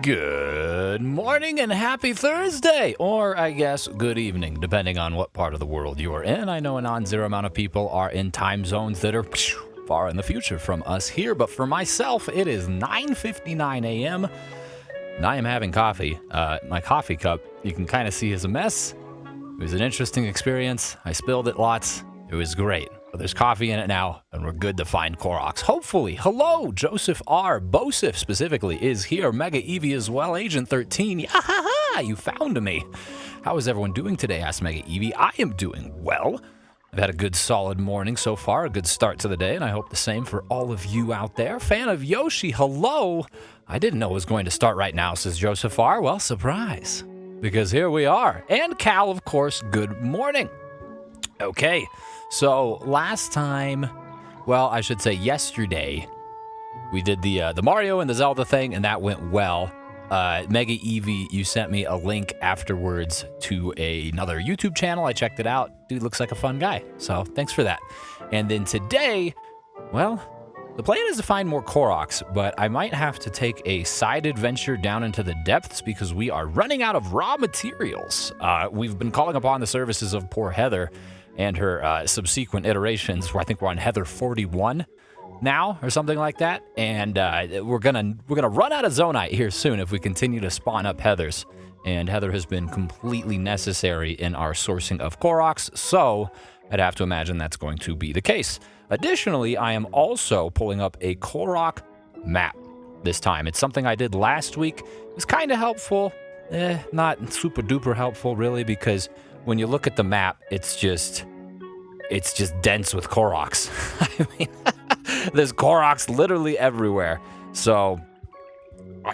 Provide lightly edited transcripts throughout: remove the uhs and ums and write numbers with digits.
Good morning and happy Thursday, or I guess good evening, depending on what part of the world you are in. I know a non-zero amount of people are in time zones that are far in the future from us here, but for myself, it is 9:59 a.m., and I am having coffee. My coffee cup, you can kind of see, is a mess. It was an interesting experience. I spilled it lots. It was great. But there's coffee in it now, and we're good to find Koroks. Hopefully. Hello, Joseph R. Bosif specifically is here. Mega Evie as well. Agent 13. Yahaha! You found me. How is everyone doing today? Asked Mega Evie. I am doing well. I've had a good solid morning so far, a good start to the day, and I hope the same for all of you out there. Fan of Yoshi, hello. I didn't know it was going to start right now, says Joseph R. Well, surprise. Because here we are. And Cal, of course, good morning. Okay. So last time, well, I should say yesterday, we did the Mario and the Zelda thing, and that went well. Mega Evie, you sent me a link afterwards to another YouTube channel. I checked it out. Dude looks like a fun guy, so thanks for that. And then today, well, the plan is to find more Koroks, but I might have to take a side adventure down into the depths because we are running out of raw materials. We've been calling upon the services of poor Heather and her subsequent iterations. I think we're on Heather 41 now, or something like that. And we're gonna run out of Zonite here soon if we continue to spawn up Heathers. And Heather has been completely necessary in our sourcing of Koroks, so I'd have to imagine that's going to be the case. Additionally, I am also pulling up a Korok map this time. It's something I did last week. It was kind of helpful, not super duper helpful really, because when you look at the map, it's just dense with Koroks. I mean, there's Koroks literally everywhere. So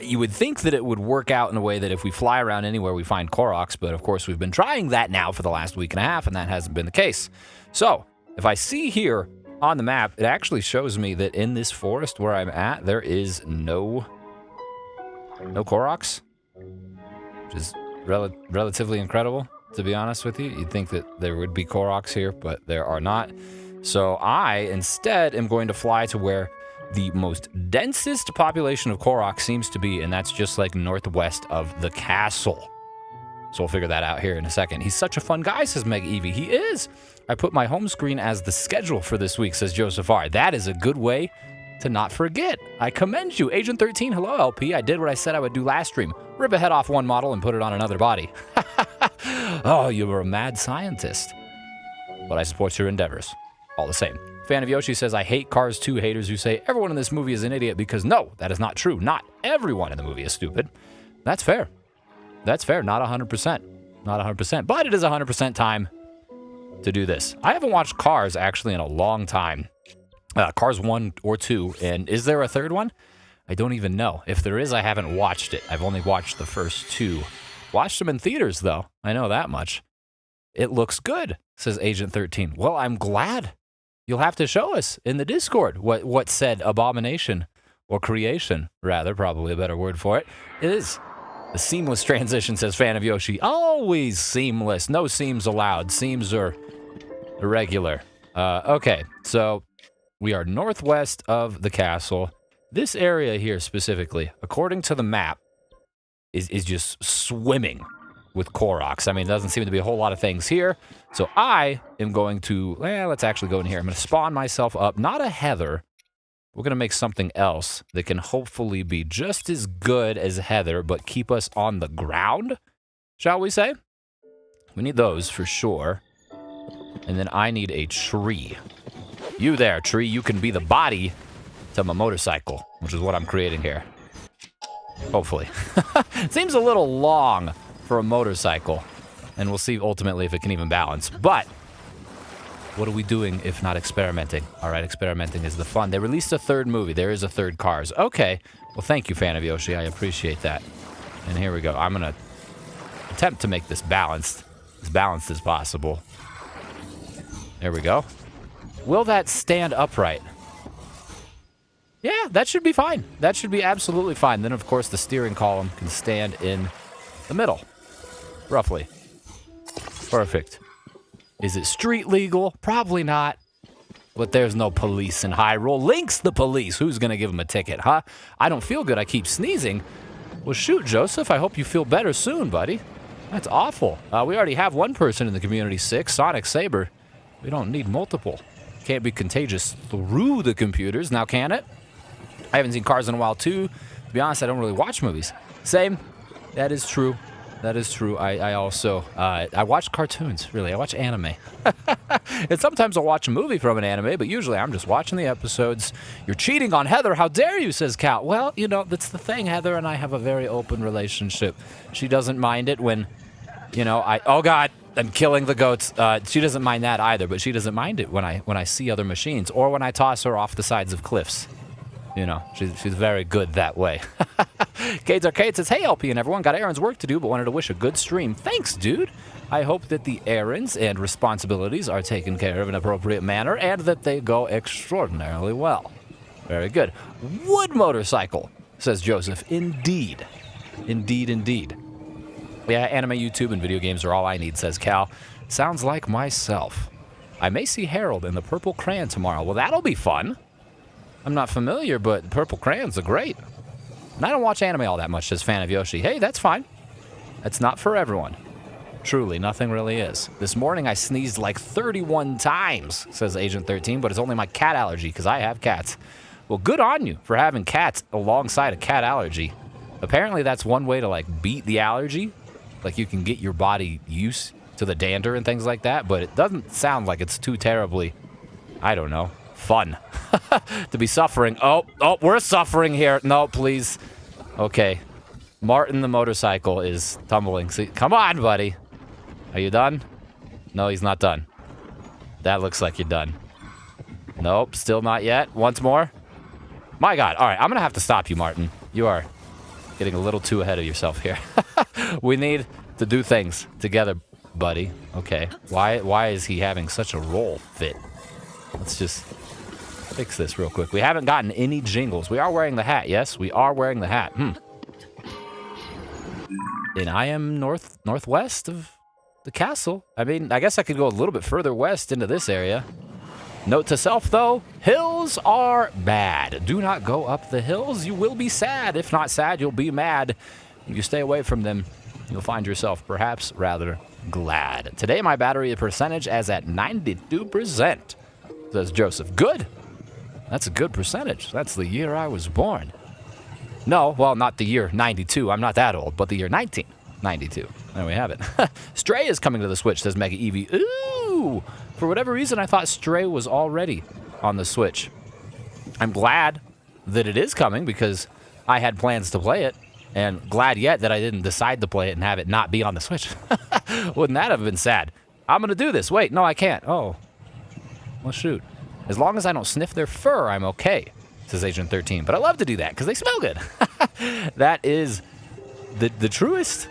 you would think that it would work out in a way that if we fly around anywhere, we find Koroks. But of course, we've been trying that now for the last week and a half, and that hasn't been the case. So if I see here on the map, it actually shows me that in this forest where I'm at, there is no Koroks, which is relatively incredible. To be honest with you, you'd think that there would be Koroks here, but there are not. So I, instead, am going to fly to where the most densest population of Koroks seems to be, and that's just like northwest of the castle. So we'll figure that out here in a second. He's such a fun guy, says Mega Evie. He is. I put my home screen as the schedule for this week, says Joseph R. That is a good way to not forget. I commend you. Agent 13, hello, LP. I did what I said I would do last stream. Rip a head off one model and put it on another body. Oh, you were a mad scientist. But I support your endeavors. All the same. Fan of Yoshi says, I hate Cars 2 haters who say everyone in this movie is an idiot because no, that is not true. Not everyone in the movie is stupid. That's fair. That's fair. Not 100%. Not 100%. But it is 100% time to do this. I haven't watched Cars actually in a long time. Cars 1 or 2. And is there a third one? I don't even know. If there is, I haven't watched it. I've only watched the first 2. Watched them in theaters, though. I know that much. It looks good, says Agent 13. Well, I'm glad. You'll have to show us in the Discord what said abomination, or creation, rather, probably a better word for it, is. The seamless transition, says Fan of Yoshi. Always seamless. No seams allowed. Seams are irregular. Okay, so we are northwest of the castle. This area here specifically, according to the map, is just swimming with Koroks. I mean, there doesn't seem to be a whole lot of things here. So I am going to, let's actually go in here. I'm going to spawn myself up, not a Heather. We're going to make something else that can hopefully be just as good as Heather, but keep us on the ground, shall we say? We need those for sure. And then I need a tree. You there, tree. You can be the body to my motorcycle, which is what I'm creating here. Hopefully. It seems a little long for a motorcycle. And we'll see ultimately if it can even balance. But what are we doing if not experimenting? All right, experimenting is the fun. They released a third movie. There is a third Cars. Okay. Well, thank you, Fan of Yoshi. I appreciate that. And here we go. I'm going to attempt to make this balanced. As balanced as possible. There we go. Will that stand upright? Yeah, that should be fine. That should be absolutely fine. Then, of course, the steering column can stand in the middle. Roughly. Perfect. Is it street legal? Probably not. But there's no police in Hyrule. Link's the police. Who's going to give him a ticket, huh? I don't feel good. I keep sneezing. Well, shoot, Joseph. I hope you feel better soon, buddy. That's awful. We already have one person in the community sick, Sonic Saber. We don't need multiple. Can't be contagious through the computers, now can it? I haven't seen Cars in a while, too. To be honest, I don't really watch movies. Same. That is true. That is true. I also, I watch cartoons, really. I watch anime. And sometimes I'll watch a movie from an anime, but usually I'm just watching the episodes. You're cheating on Heather. How dare you, says Cal. Well, you know, that's the thing. Heather and I have a very open relationship. She doesn't mind it when, you know, oh, God, I'm killing the goats. She doesn't mind that either, but she doesn't mind it when I see other machines or when I toss her off the sides of cliffs. You know, she's very good that way. Cades Arcade says, hey, LP and everyone, got errands work to do, but wanted to wish a good stream. Thanks, dude. I hope that the errands and responsibilities are taken care of in an appropriate manner and that they go extraordinarily well. Very good. Wood motorcycle, says Joseph. Indeed. Indeed, indeed. Yeah, anime, YouTube, and video games are all I need, says Cal. Sounds like myself. I may see Harold in the Purple Crayon tomorrow. Well, that'll be fun. I'm not familiar, but Purple Crayons are great. And I don't watch anime all that much, says Fan of Yoshi. Hey, that's fine. That's not for everyone. Truly, nothing really is. This morning I sneezed like 31 times, says Agent 13, but it's only my cat allergy because I have cats. Well, good on you for having cats alongside a cat allergy. Apparently that's one way to, like, beat the allergy. Like, you can get your body used to the dander and things like that, but it doesn't sound like it's too terribly, I don't know, fun to be suffering. Oh, we're suffering here. No, please. Okay. Martin the motorcycle is tumbling. See, come on, buddy. Are you done? No, he's not done. That looks like you're done. Nope, still not yet. Once more. My God. All right, I'm going to have to stop you, Martin. You are getting a little too ahead of yourself here. We need to do things together, buddy. Okay. Why is he having such a roll fit? Let's just fix this real quick. We haven't gotten any jingles. We are wearing the hat. Yes, we are wearing the hat. And I am northwest of the castle. I mean, I guess I could go a little bit further west into this area. Note to self, though, hills are bad. Do not go up the hills. You will be sad. If not sad, you'll be mad. If you stay away from them, you'll find yourself perhaps rather glad. Today, my battery percentage is at 92%, says Joseph. Good. That's a good percentage. That's the year I was born. No, well, not the year 92. I'm not that old, but the year 1992. There we have it. Stray is coming to the Switch, says Mega Eevee. Ooh! For whatever reason, I thought Stray was already on the Switch. I'm glad that it is coming because I had plans to play it, and glad yet that I didn't decide to play it and have it not be on the Switch. Wouldn't that have been sad? I'm going to do this. Wait, no, I can't. Oh. Well, shoot. As long as I don't sniff their fur, I'm okay, says Agent 13. But I love to do that because they smell good. That is the truest.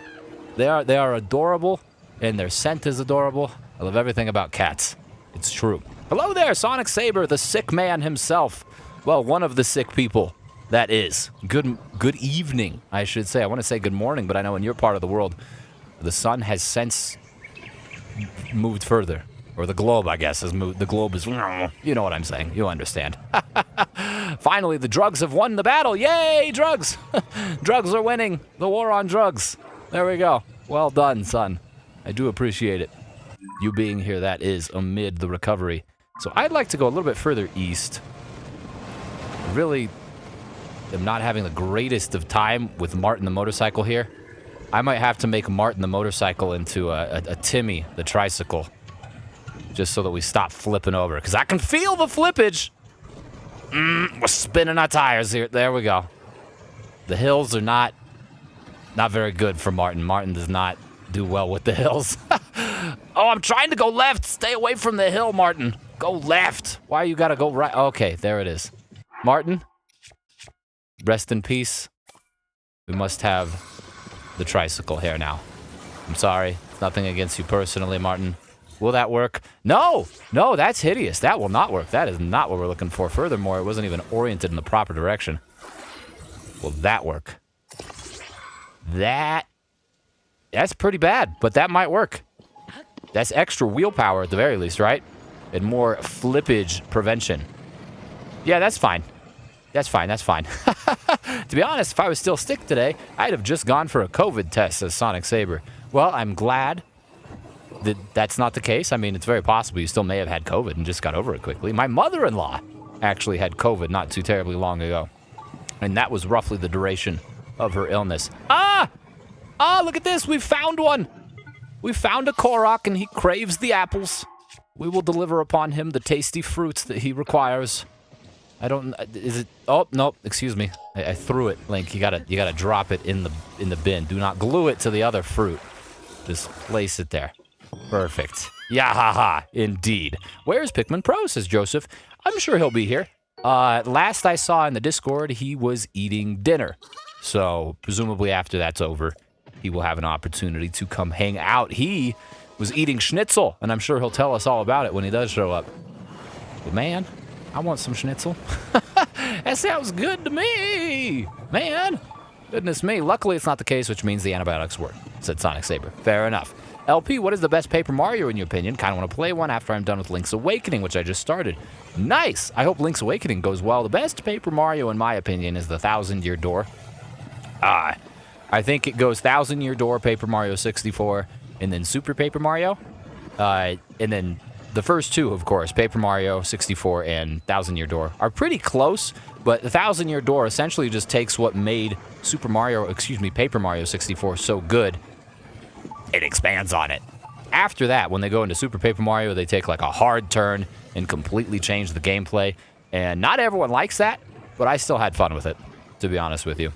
They are adorable, and their scent is adorable. I love everything about cats. It's true. Hello there, Sonic Saber, the sick man himself. Well, one of the sick people, that is. Good evening, I should say. I want to say good morning, but I know in your part of the world, the sun has since moved further. Or the globe, I guess, has moved. The globe is... You know what I'm saying. You understand. Finally, the drugs have won the battle. Yay, drugs! Drugs are winning. The war on drugs. There we go. Well done, son. I do appreciate it. You being here, that is, amid the recovery. So I'd like to go a little bit further east. I really am not having the greatest of time with Martin the motorcycle here. I might have to make Martin the motorcycle into a Timmy the tricycle. Just so that we stop flipping over. Because I can feel the flippage. We're spinning our tires here. There we go. The hills are not very good for Martin. Martin does not do well with the hills. Oh, I'm trying to go left. Stay away from the hill, Martin. Go left. Why you gotta go right? Okay, there it is. Martin, rest in peace. We must have the tricycle here now. I'm sorry. Nothing against you personally, Martin. Will that work? No! No, that's hideous. That will not work. That is not what we're looking for. Furthermore, it wasn't even oriented in the proper direction. Will that work? That's pretty bad, but that might work. That's extra wheel power at the very least, right? And more flippage prevention. Yeah, that's fine. That's fine, that's fine. To be honest, if I was still sick today, I'd have just gone for a COVID test, says Sonic Saber. Well, I'm glad that that's not the case. I mean, it's very possible you still may have had COVID and just got over it quickly. My mother-in-law actually had COVID not too terribly long ago. And that was roughly the duration of her illness. Ah! Ah, look at this. We found one. We found a Korok and he craves the apples. We will deliver upon him the tasty fruits that he requires. I don't... Is it... Oh, no. Excuse me. I threw it, Link. You gotta drop it in the bin. Do not glue it to the other fruit. Just place it there. Perfect. Yahaha. Indeed. Where's Pikmin Pro, says Joseph. I'm sure he'll be here. Last I saw in the Discord, he was eating dinner. So, presumably after that's over, he will have an opportunity to come hang out. He was eating schnitzel, and I'm sure he'll tell us all about it when he does show up. But man, I want some schnitzel. That sounds good to me. Man, goodness me. Luckily, it's not the case, which means the antibiotics work, said Sonic Saber. Fair enough. LP, what is the best Paper Mario in your opinion? Kind of want to play one after I'm done with Link's Awakening, which I just started. Nice. I hope Link's Awakening goes well. The best Paper Mario, in my opinion, is the 1000-Year Door. I think it goes 1000-Year Door, Paper Mario 64, and then Super Paper Mario. And then the first two, of course, Paper Mario 64 and 1000-Year Door, are pretty close, but the 1000-Year Door essentially just takes what made Paper Mario 64 so good. It expands on it. After that, when they go into Super Paper Mario, they take like a hard turn and completely change the gameplay. And not everyone likes that, but I still had fun with it, to be honest with you.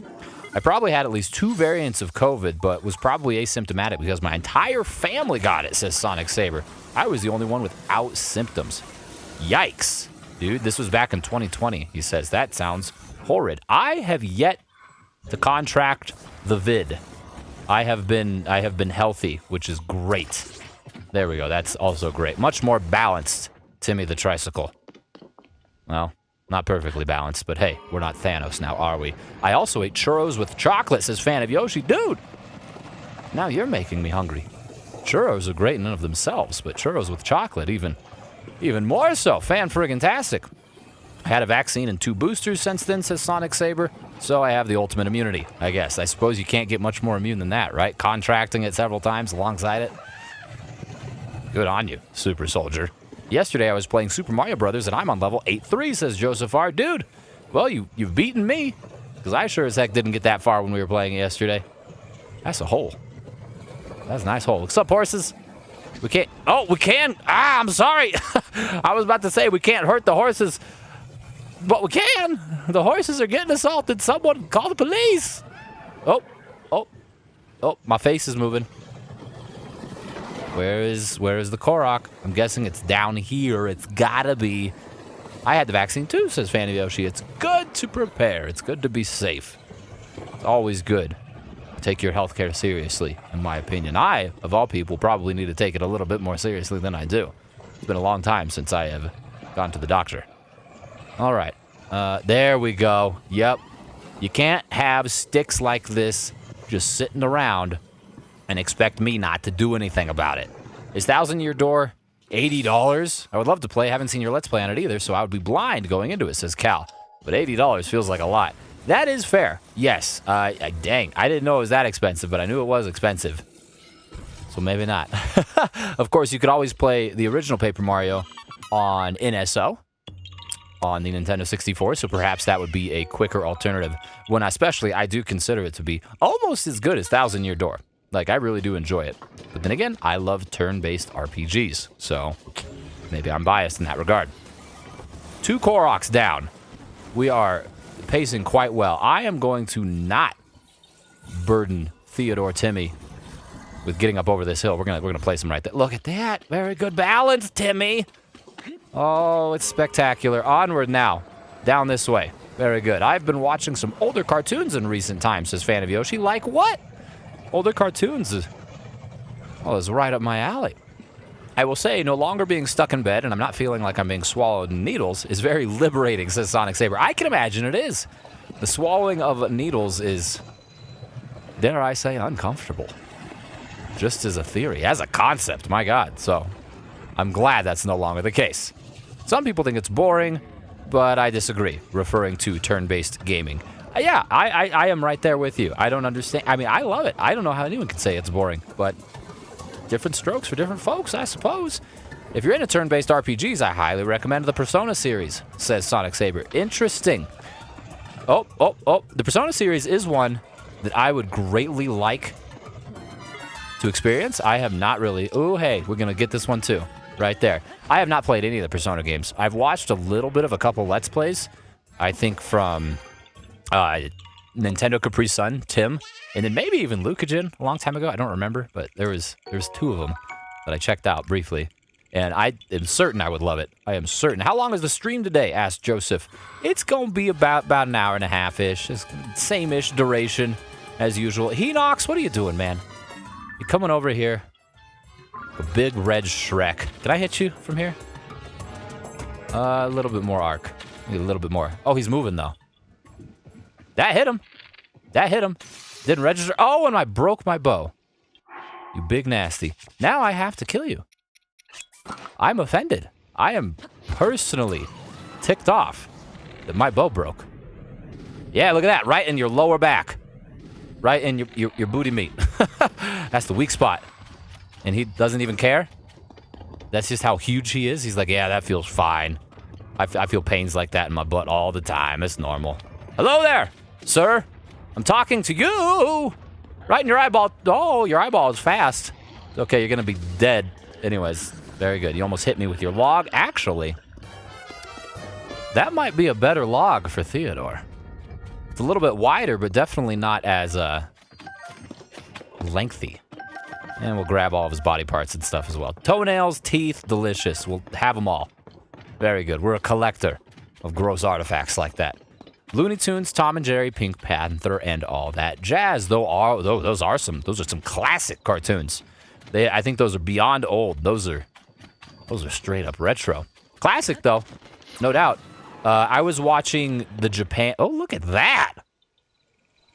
I probably had at least 2 variants of COVID, but was probably asymptomatic because my entire family got it, says Sonic Saber. I was the only one without symptoms. Yikes. Dude, this was back in 2020, he says. That sounds horrid. I have yet to contract the vid. I have been healthy, which is great. There we go. That's also great. Much more balanced, Timmy the Tricycle. Well, not perfectly balanced, but hey, we're not Thanos now, are we? I also ate churros with chocolate, says Fan of Yoshi. Dude! Now you're making me hungry. Churros are great in and of themselves, but churros with chocolate even more so. Fan-friggin-tastic. I had a vaccine and 2 boosters since then, says Sonic Saber. So I have the ultimate immunity, I guess. I suppose you can't get much more immune than that, right? Contracting it several times alongside it. Good on you, Super Soldier. Yesterday I was playing Super Mario Brothers and I'm on level 8-3, says Joseph R. Dude, well, you've beaten me. Because I sure as heck didn't get that far when we were playing it yesterday. That's a hole. That's a nice hole. What's up, horses? We can't... Oh, we can! Ah, I'm sorry! I was about to say we can't hurt the horses. But we can. The horses are getting assaulted. Someone call the police. Oh, my face is moving. Where is the Korok? I'm guessing it's down here. It's gotta be. I had the vaccine too, says Fanny Yoshi. It's good to prepare. It's good to be safe. It's always good. Take your healthcare seriously, in my opinion. I, of all people, probably need to take it a little bit more seriously than I do. It's been a long time since I have gone to the doctor. All right. There we go. Yep. You can't have sticks like this just sitting around and expect me not to do anything about it. Is 1000-Year Door $80? I would love to play. I haven't seen your Let's Play on it either, so I would be blind going into it, says Cal. But $80 feels like a lot. That is fair. Yes. Dang. I didn't know it was that expensive, but I knew it was expensive. So maybe not. Of course, you could always play the original Paper Mario on NSO. on the Nintendo 64, so perhaps that would be a quicker alternative. When especially, I do consider it to be almost as good as Thousand Year Door. Like, I really do enjoy it. But then again, I love turn-based RPGs, so maybe I'm biased in that regard. 2 Koroks down. We are pacing quite well. I am going to not burden Theodore Timmy with getting up over this hill. We're gonna place him right there. Look at that. Very good balance, Timmy. Oh, it's spectacular. Onward now. Down this way. Very good. I've been watching some older cartoons in recent times, says Fan of Yoshi. Like what? Older cartoons is right up my alley. I will say, no longer being stuck in bed, and I'm not feeling like I'm being swallowed in needles, is very liberating, says Sonic Saber. I can imagine it is. The swallowing of needles is, dare I say, uncomfortable. Just as a theory, as a concept, my God. So, I'm glad that's no longer the case. Some people think it's boring, but I disagree, referring to turn-based gaming. Yeah, I am right there with you. I don't understand. I mean, I love it. I don't know how anyone can say it's boring, but different strokes for different folks, I suppose. If you're into turn-based RPGs, I highly recommend the Persona series, says Sonic Saber. Interesting. Oh. The Persona series is one that I would greatly like to experience. I have not really. Oh, hey, we're going to get this one too. Right there. I have not played any of the Persona games. I've watched a little bit of a couple Let's Plays. I think from Nintendo Capri Sun, Tim, and then maybe even Lucagen a long time ago. I don't remember, but there's 2 of them that I checked out briefly. And I am certain I would love it. I am certain. How long is the stream today? Asked Joseph. It's going to be about an hour and a half-ish. Same-ish duration as usual. Henox, what are you doing, man? You coming over here? A big red Shrek. Can I hit you from here? A little bit more arc. Maybe a little bit more. Oh, he's moving, though. That hit him. That hit him. Didn't register. Oh, and I broke my bow. You big nasty. Now I have to kill you. I'm offended. I am personally ticked off that my bow broke. Yeah, look at that. Right in your lower back. Right in your booty meat. That's the weak spot. And he doesn't even care? That's just how huge he is? He's like, yeah, that feels fine. I feel pains like that in my butt all the time. It's normal. Hello there, sir. I'm talking to you. Right in your eyeball. Oh, your eyeball is fast. Okay, you're going to be dead. Anyways, very good. You almost hit me with your log. Actually, that might be a better log for Theodore. It's a little bit wider, but definitely not as lengthy. And we'll grab all of his body parts and stuff as well. Toenails, teeth, delicious. We'll have them all. Very good. We're a collector of gross artifacts like that. Looney Tunes, Tom and Jerry, Pink Panther, and all that jazz. Those are some classic cartoons. I think those are beyond old. Those are straight up retro. Classic though, no doubt. I was watching the Japan. Oh, look at that!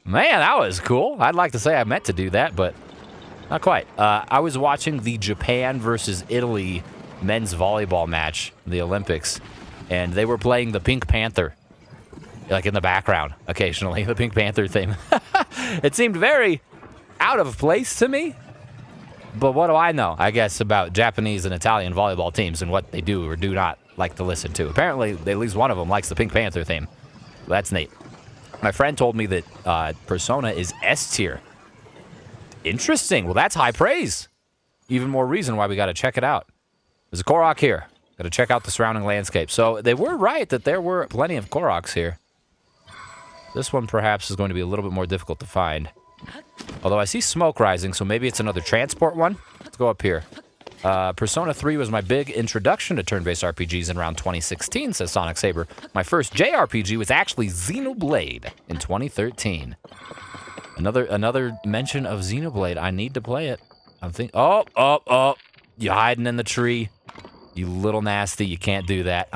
Man, that was cool. I'd like to say I meant to do that, but not quite. I was watching the Japan versus Italy men's volleyball match, the Olympics, and they were playing the Pink Panther, like in the background, occasionally, the Pink Panther theme. It seemed very out of place to me, but what do I know, I guess, about Japanese and Italian volleyball teams and what they do or do not like to listen to. Apparently, at least one of them likes the Pink Panther theme. That's neat. My friend told me that Persona is S tier. Interesting. Well, that's high praise. Even more reason why we got to check it out. There's a Korok here. Got to check out the surrounding landscape. So they were right that there were plenty of Koroks here. This one perhaps is going to be a little bit more difficult to find. Although I see smoke rising, so maybe it's another transport one. Let's go up here. Persona 3 was my big introduction to turn-based RPGs in around 2016, says Sonic Saber. My first JRPG was actually Xenoblade in 2013. Another mention of Xenoblade. I need to play it. I'm thinking. Oh! You hiding in the tree. You little nasty. You can't do that.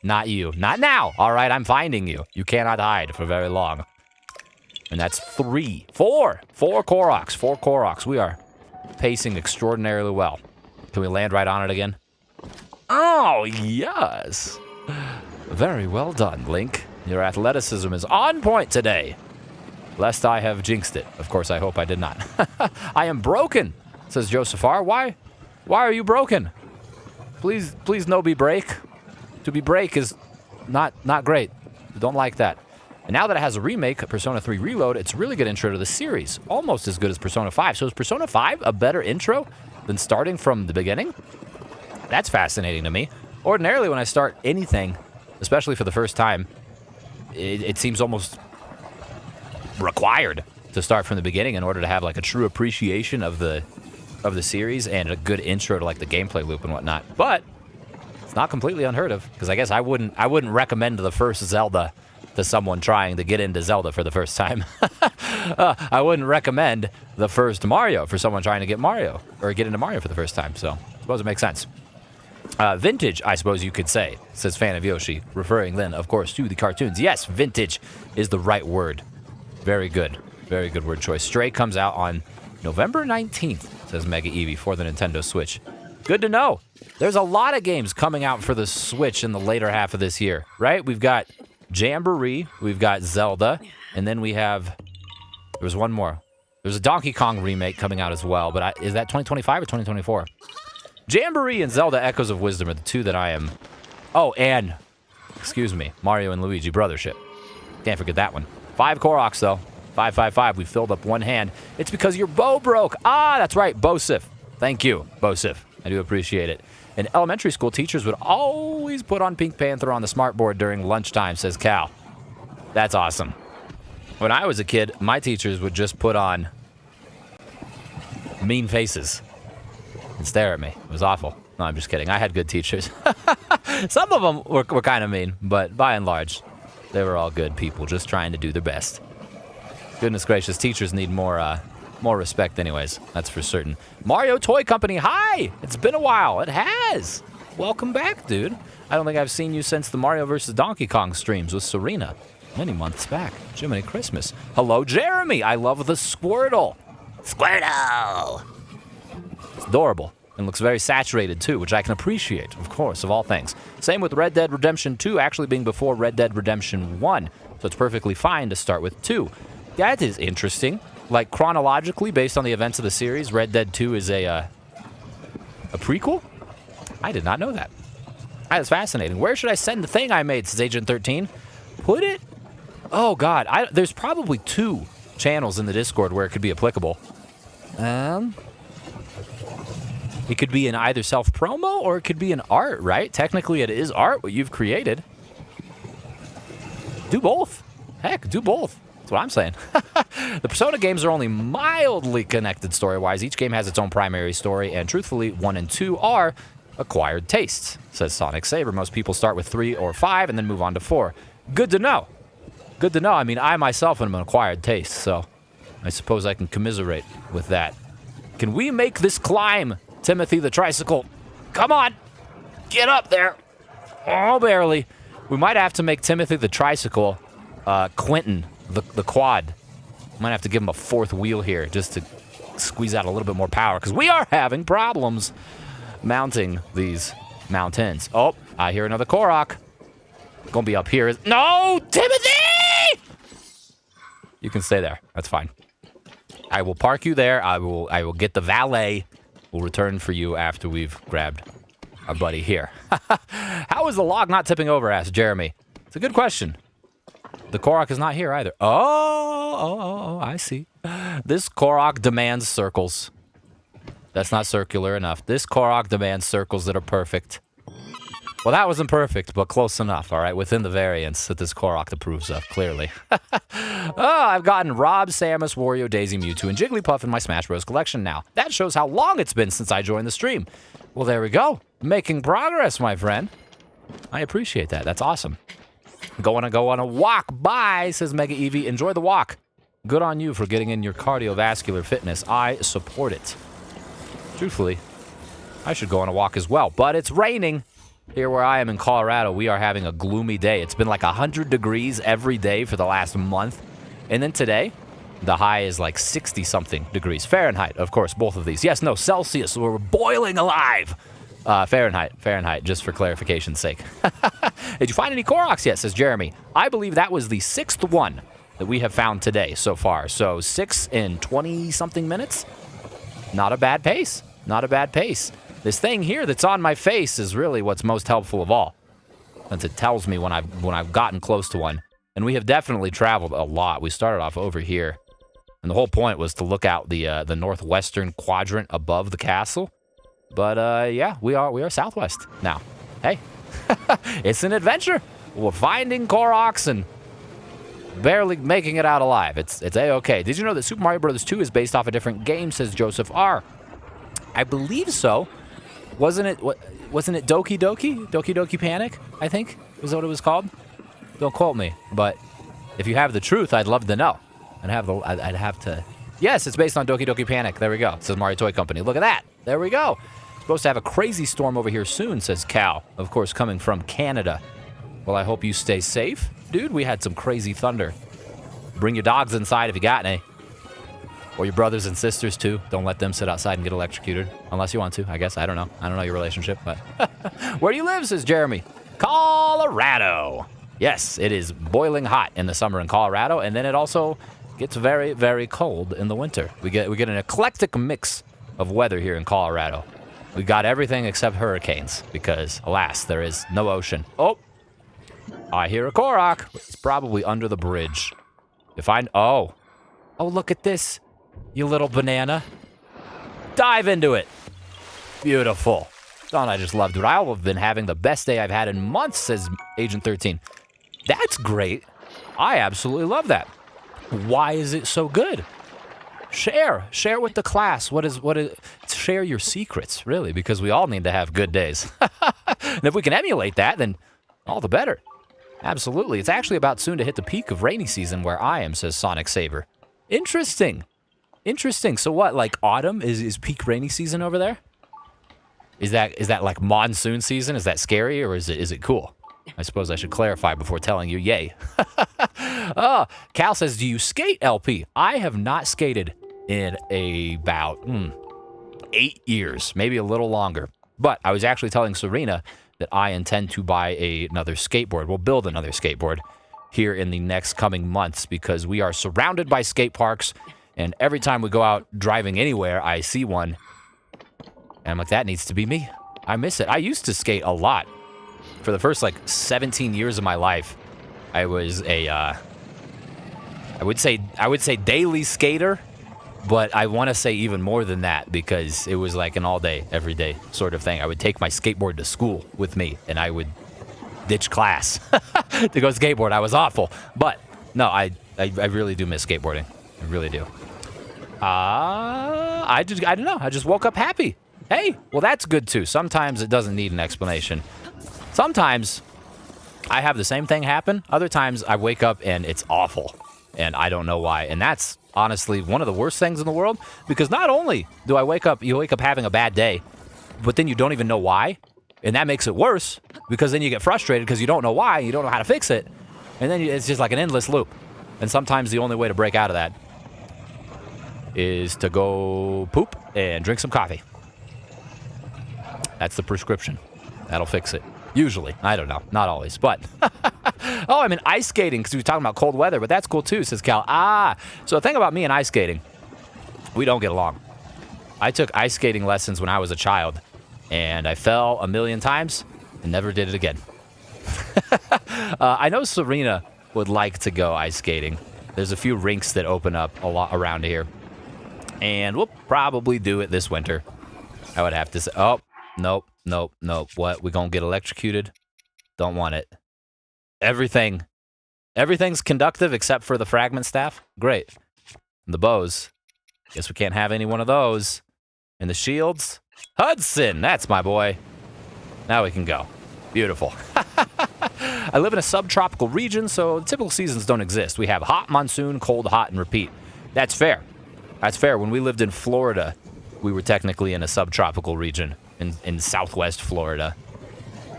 Not you. Not now. All right, I'm finding you. You cannot hide for very long. And that's 4 Koroks. 4 Koroks. We are pacing extraordinarily well. Can we land right on it again? Oh, yes. Very well done, Link. Your athleticism is on point today. Lest I have jinxed it. Of course, I hope I did not. I am broken, says Josephar. Why are you broken? Please no be break. To be break is not great. Don't like that. And now that it has a remake, Persona 3 Reload, it's a really good intro to the series. Almost as good as Persona 5. So is Persona 5 a better intro than starting from the beginning? That's fascinating to me. Ordinarily, when I start anything, especially for the first time, it seems almost required to start from the beginning in order to have like a true appreciation of the series and a good intro to like the gameplay loop and whatnot. But it's not completely unheard of, because I guess I wouldn't recommend the first Zelda to someone trying to get into Zelda for the first time. I wouldn't recommend the first Mario for someone trying to get Mario or get into Mario for the first time. So I suppose it makes sense. Vintage, I suppose you could say, says Fan of Yoshi, referring then, of course, to the cartoons. Yes, vintage is the right word. Very good. Very good word choice. Stray comes out on November 19th, says Mega Eevee, for the Nintendo Switch. Good to know. There's a lot of games coming out for the Switch in the later half of this year, right? We've got Jamboree, we've got Zelda, and then we have... There was one more. There's a Donkey Kong remake coming out as well, but is that 2025 or 2024? Jamboree and Zelda Echoes of Wisdom are the two that I am... Oh, and... Excuse me. Mario and Luigi Brothership. Can't forget that one. 5 Koroks, though. 555. We filled up one hand. It's because your bow broke. Ah, that's right. Bosif. Thank you, Bosif. I do appreciate it. In elementary school, teachers would always put on Pink Panther on the smartboard during lunchtime, says Cal. That's awesome. When I was a kid, my teachers would just put on mean faces and stare at me. It was awful. No, I'm just kidding. I had good teachers. Some of them were kind of mean, but by and large, they were all good people just trying to do their best. Goodness gracious, teachers need more respect anyways, that's for certain. Mario Toy Company, hi! It's been a while. It has. Welcome back, dude. I don't think I've seen you since the Mario vs. Donkey Kong streams with Serena many months back. Jiminy Christmas. Hello, Jeremy. I love the Squirtle. Squirtle! It's adorable. And looks very saturated, too, which I can appreciate, of course, of all things. Same with Red Dead Redemption 2 actually being before Red Dead Redemption 1. So it's perfectly fine to start with 2. That is interesting. Like, chronologically, based on the events of the series, Red Dead 2 is a prequel? I did not know that. That is fascinating. Where should I send the thing I made, says Agent 13? Put it... Oh, God. There's probably 2 channels in the Discord where it could be applicable. It could be in either self-promo or it could be in art, right? Technically, it is art, what you've created. Do both. Heck, do both. That's what I'm saying. The Persona games are only mildly connected story-wise. Each game has its own primary story, and truthfully, 1 and 2 are acquired tastes, says Sonic Saber. Most people start with 3 or 5 and then move on to 4. Good to know. Good to know. I mean, I myself am an acquired taste, so I suppose I can commiserate with that. Can we make this climb, Timothy the Tricycle? Come on. Get up there. Oh, barely. We might have to make Timothy the Tricycle Quentin the Quad. Might have to give him a 4th wheel here just to squeeze out a little bit more power, because we are having problems mounting these mountains. Oh, I hear another Korok. Gonna be up here. No, Timothy! You can stay there. That's fine. I will park you there. I will get the valet. We'll return for you after we've grabbed our buddy here. How is the log not tipping over, asked Jeremy. It's a good question. The Korok is not here either. Oh, I see. This Korok demands circles. That's not circular enough. This Korok demands circles that are perfect. Well, that wasn't perfect, but close enough, all right? Within the variance that this Korok approves of, clearly. I've gotten Rob, Samus, Wario, Daisy, Mewtwo, and Jigglypuff in my Smash Bros. Collection now. That shows how long it's been since I joined the stream. Well, there we go. Making progress, my friend. I appreciate that. That's awesome. Go on a walk. Bye, says Mega Eevee. Enjoy the walk. Good on you for getting in your cardiovascular fitness. I support it. Truthfully, I should go on a walk as well, but it's raining. Here where I am in Colorado, we are having a gloomy day. It's been like 100 degrees every day for the last month. And then today, the high is like 60-something degrees. Fahrenheit, of course, both of these. Yes, no, Celsius, so we're boiling alive. Fahrenheit, just for clarification's sake. Did you find any Koroks yet, says Jeremy. I believe that was the 6th one that we have found today so far. So 6 in 20-something minutes. Not a bad pace. Not a bad pace. This thing here that's on my face is really what's most helpful of all. since it tells me when I've gotten close to one. And we have definitely traveled a lot. We started off over here, and the whole point was to look out the northwestern quadrant above the castle. But yeah, we are southwest now. Hey, it's an adventure. We're finding Koroks and barely making it out alive. It's A-okay. Did you know that Super Mario Bros. 2 is based off a different game, says Joseph R. I believe so. Wasn't it Doki Doki? Doki Doki Panic, I think, is what it was called. Don't quote me, but if you have the truth, I'd love to know. I'd have to... Yes, it's based on Doki Doki Panic. There we go. It says Mario Toy Company. Look at that. There we go. Supposed to have a crazy storm over here soon, says Cal. Of course, coming from Canada. Well, I hope you stay safe. Dude, we had some crazy thunder. Bring your dogs inside if you got any. Or your brothers and sisters, too. Don't let them sit outside and get electrocuted. Unless you want to, I guess. I don't know. I don't know your relationship, but... Where do you live, says Jeremy? Colorado. Yes, it is boiling hot in the summer in Colorado, and then it also gets very, very cold in the winter. We get an eclectic mix of weather here in Colorado. We got everything except hurricanes, because, alas, there is no ocean. Oh! I hear a Korok. It's probably under the bridge. Oh, look at this, you little banana. Dive into it. Beautiful. Don't I just love it? I'll have been having the best day I've had in months, says Agent 13. That's great. I absolutely love that. Why is it so good? Share with the class. What is? Share your secrets, really, because we all need to have good days. And if we can emulate that, then all the better. Absolutely. It's actually about soon to hit the peak of rainy season where I am, says Sonic Saver. Interesting. So what, like autumn is peak rainy season over there? Is that like monsoon season? Is that scary, or is it cool? I suppose I should clarify before telling you yay. Oh, Cal says, do you skate, LP? I have not skated in about 8 years, maybe a little longer. But I was actually telling Serena that I intend to buy another skateboard. We'll build another skateboard here in the next coming months because we are surrounded by skate parks, and every time we go out driving anywhere, I see one, and I'm like, that needs to be me. I miss it. I used to skate a lot. For the first, 17 years of my life, I was I would say daily skater, but I want to say even more than that because it was like an all-day, everyday sort of thing. I would take my skateboard to school with me, and I would ditch class to go skateboard. I was awful. But, no, I really do miss skateboarding. I really do. I don't know. I just woke up happy. Hey, well, that's good, too. Sometimes it doesn't need an explanation. Sometimes I have the same thing happen. Other times I wake up and it's awful, and I don't know why. And that's honestly one of the worst things in the world, because not only do you wake up having a bad day, but then you don't even know why, and that makes it worse because then you get frustrated because you don't know why, you don't know how to fix it, and then it's just like an endless loop. And sometimes the only way to break out of that is to go poop and drink some coffee. That's the prescription. That'll fix it. Usually. I don't know. Not always, but... Oh, I'm in ice skating because we were talking about cold weather, but that's cool too, says Cal. So the thing about me and ice skating, we don't get along. I took ice skating lessons when I was a child, and I fell a million times and never did it again. I know Serena would like to go ice skating. There's a few rinks that open up a lot around here, and we'll probably do it this winter. I would have to say, oh, nope. What? We gonna get electrocuted? Don't want it. Everything's conductive except for the fragment staff. Great. And the bows. Guess we can't have any one of those. And the shields. Hudson, that's my boy. Now we can go. Beautiful. I live in a subtropical region, so typical seasons don't exist. We have hot, monsoon, cold, hot, and repeat. That's fair. That's fair. When we lived in Florida, we were technically in a subtropical region in southwest Florida.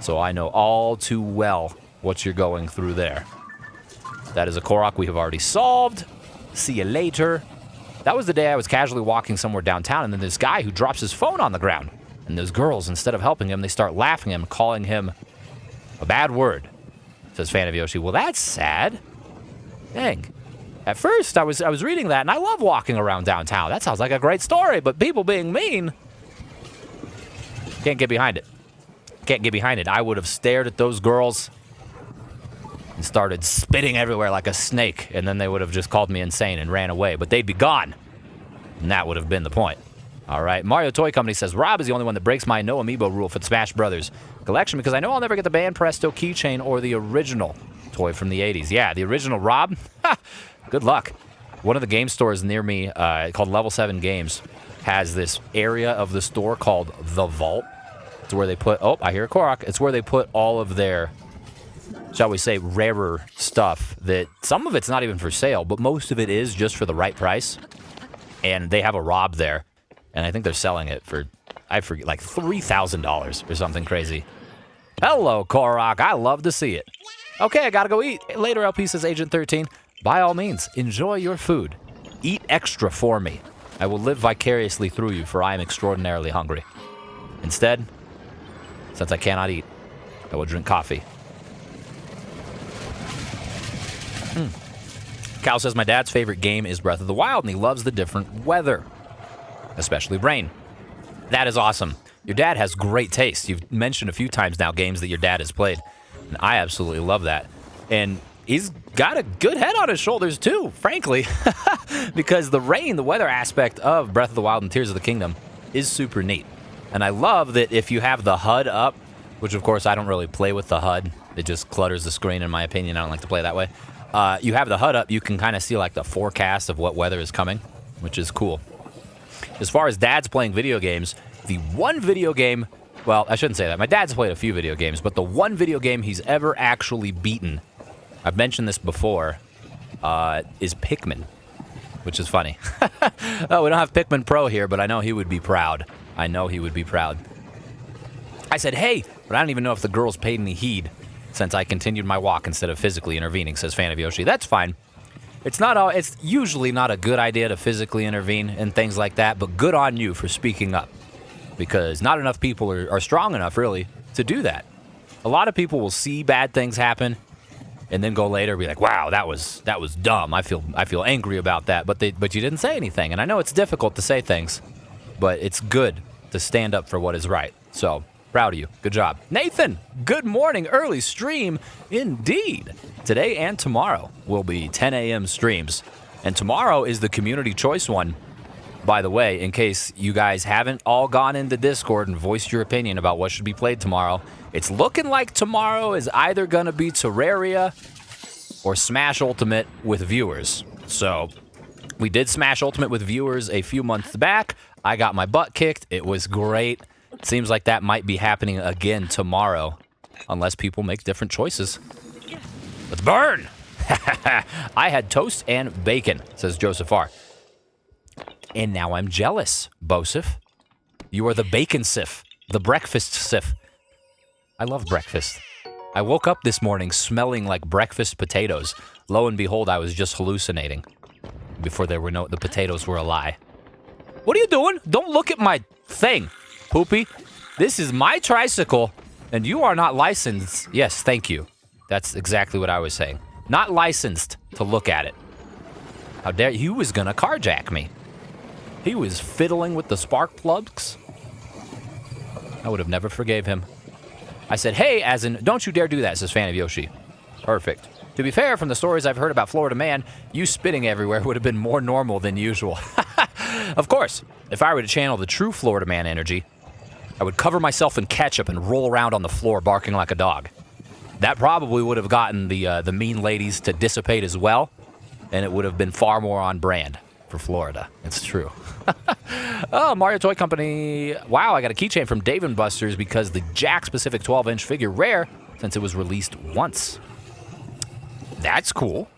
So I know all too well what you're going through there. That is a Korok we have already solved. See you later. That was the day I was casually walking somewhere downtown, and then this guy who drops his phone on the ground. And those girls, instead of helping him, they start laughing at him, calling him a bad word. Says Fan of Yoshi. Well, that's sad. Dang. At first, I was reading that, and I love walking around downtown. That sounds like a great story, but people being mean, can't get behind it. can't get behind it. I would have stared at those girls and started spitting everywhere like a snake, and then they would have just called me insane and ran away. But they'd be gone, and that would have been the point. All right, Mario Toy Company says, Rob is the only one that breaks my no amiibo rule for the Smash Brothers collection because I know I'll never get the Band Presto keychain or the original toy from the 80s. Yeah, the original Rob? Good luck. One of the game stores near me called Level 7 Games has this area of the store called The Vault. It's where they put, oh, I hear a Korok. It's where they put all of their, shall we say, rarer stuff that some of it's not even for sale, but most of it is just for the right price. And they have a Rob there. And I think they're selling it for, I forget, like $3,000 or something crazy. Hello, Korok. I love to see it. Okay, I gotta go eat. Later, LP says, Agent 13, by all means, enjoy your food. Eat extra for me. I will live vicariously through you, for I am extraordinarily hungry. Instead, since I cannot eat, I will drink coffee. Cal says, my dad's favorite game is Breath of the Wild, and he loves the different weather. Especially rain. That is awesome. Your dad has great taste. You've mentioned a few times now games that your dad has played. And I absolutely love that. And he's got a good head on his shoulders too, frankly. Because the rain, the weather aspect of Breath of the Wild and Tears of the Kingdom is super neat. And I love that if you have the HUD up, which of course I don't really play with the HUD. It just clutters the screen in my opinion. I don't like to play that way. You have the HUD up, you can kind of see like the forecast of what weather is coming, which is cool. As far as dads playing video games, the one video game, well, I shouldn't say that. My dad's played a few video games, but the one video game he's ever actually beaten, I've mentioned this before, is Pikmin, which is funny. Oh, we don't have Pikmin Pro here, but I know he would be proud. I know he would be proud. I said, hey, but I don't even know if the girls paid any heed since I continued my walk instead of physically intervening, says Fan of Yoshi. That's fine. It's usually not a good idea to physically intervene and things like that, but good on you for speaking up. Because not enough people are strong enough, really, to do that. A lot of people will see bad things happen and then go later and be like, wow, that was dumb. I feel angry about that, but you didn't say anything. And I know it's difficult to say things, but it's good to stand up for what is right. So, proud of you. Good job. Nathan, good morning. Early stream indeed. Today and tomorrow will be 10 a.m. streams. And tomorrow is the community choice one, by the way, in case you guys haven't all gone into Discord and voiced your opinion about what should be played tomorrow. It's looking like tomorrow is either going to be Terraria or Smash Ultimate with viewers. So, we did Smash Ultimate with viewers a few months back. I got my butt kicked. It was great. Seems like that might be happening again tomorrow, unless people make different choices. Let's burn! I had toast and bacon, says Joseph R. And now I'm jealous, Bosif. You are the bacon sif, the breakfast sif. I love breakfast. I woke up this morning smelling like breakfast potatoes. Lo and behold, I was just hallucinating. Before the potatoes were a lie. What are you doing? Don't look at my thing, Poopy. This is my tricycle, and you are not licensed. Yes, thank you. That's exactly what I was saying. Not licensed to look at it. How dare he was gonna carjack me. He was fiddling with the spark plugs. I would have never forgave him. I said, hey, as in, don't you dare do that, says Fan of Yoshi. Perfect. To be fair, from the stories I've heard about Florida Man, you spitting everywhere would have been more normal than usual. Of course, if I were to channel the true Florida Man energy, I would cover myself in ketchup and roll around on the floor barking like a dog. That probably would have gotten the mean ladies to dissipate as well, and it would have been far more on brand for Florida. It's true. Oh, Mario Toy Company. Wow, I got a keychain from Dave & Buster's because the Jack-specific 12-inch figure rare since it was released once. That's cool.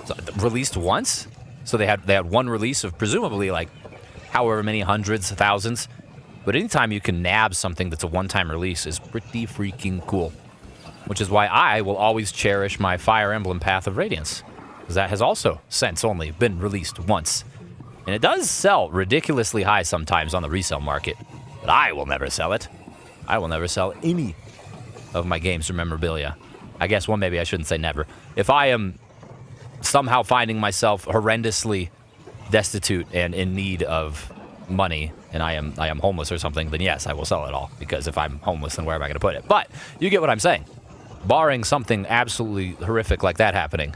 So, released once? So they had one release of presumably like however many hundreds, thousands. But anytime you can nab something that's a one-time release is pretty freaking cool. Which is why I will always cherish my Fire Emblem Path of Radiance. Because that has also since only been released once. And it does sell ridiculously high sometimes on the resale market. But I will never sell it. I will never sell any of my games for memorabilia. I guess, well, maybe I shouldn't say never. If I am somehow finding myself horrendously destitute and in need of money and I am homeless or something, then yes, I will sell it all. Because if I'm homeless, then where am I going to put it? But you get what I'm saying. Barring something absolutely horrific like that happening,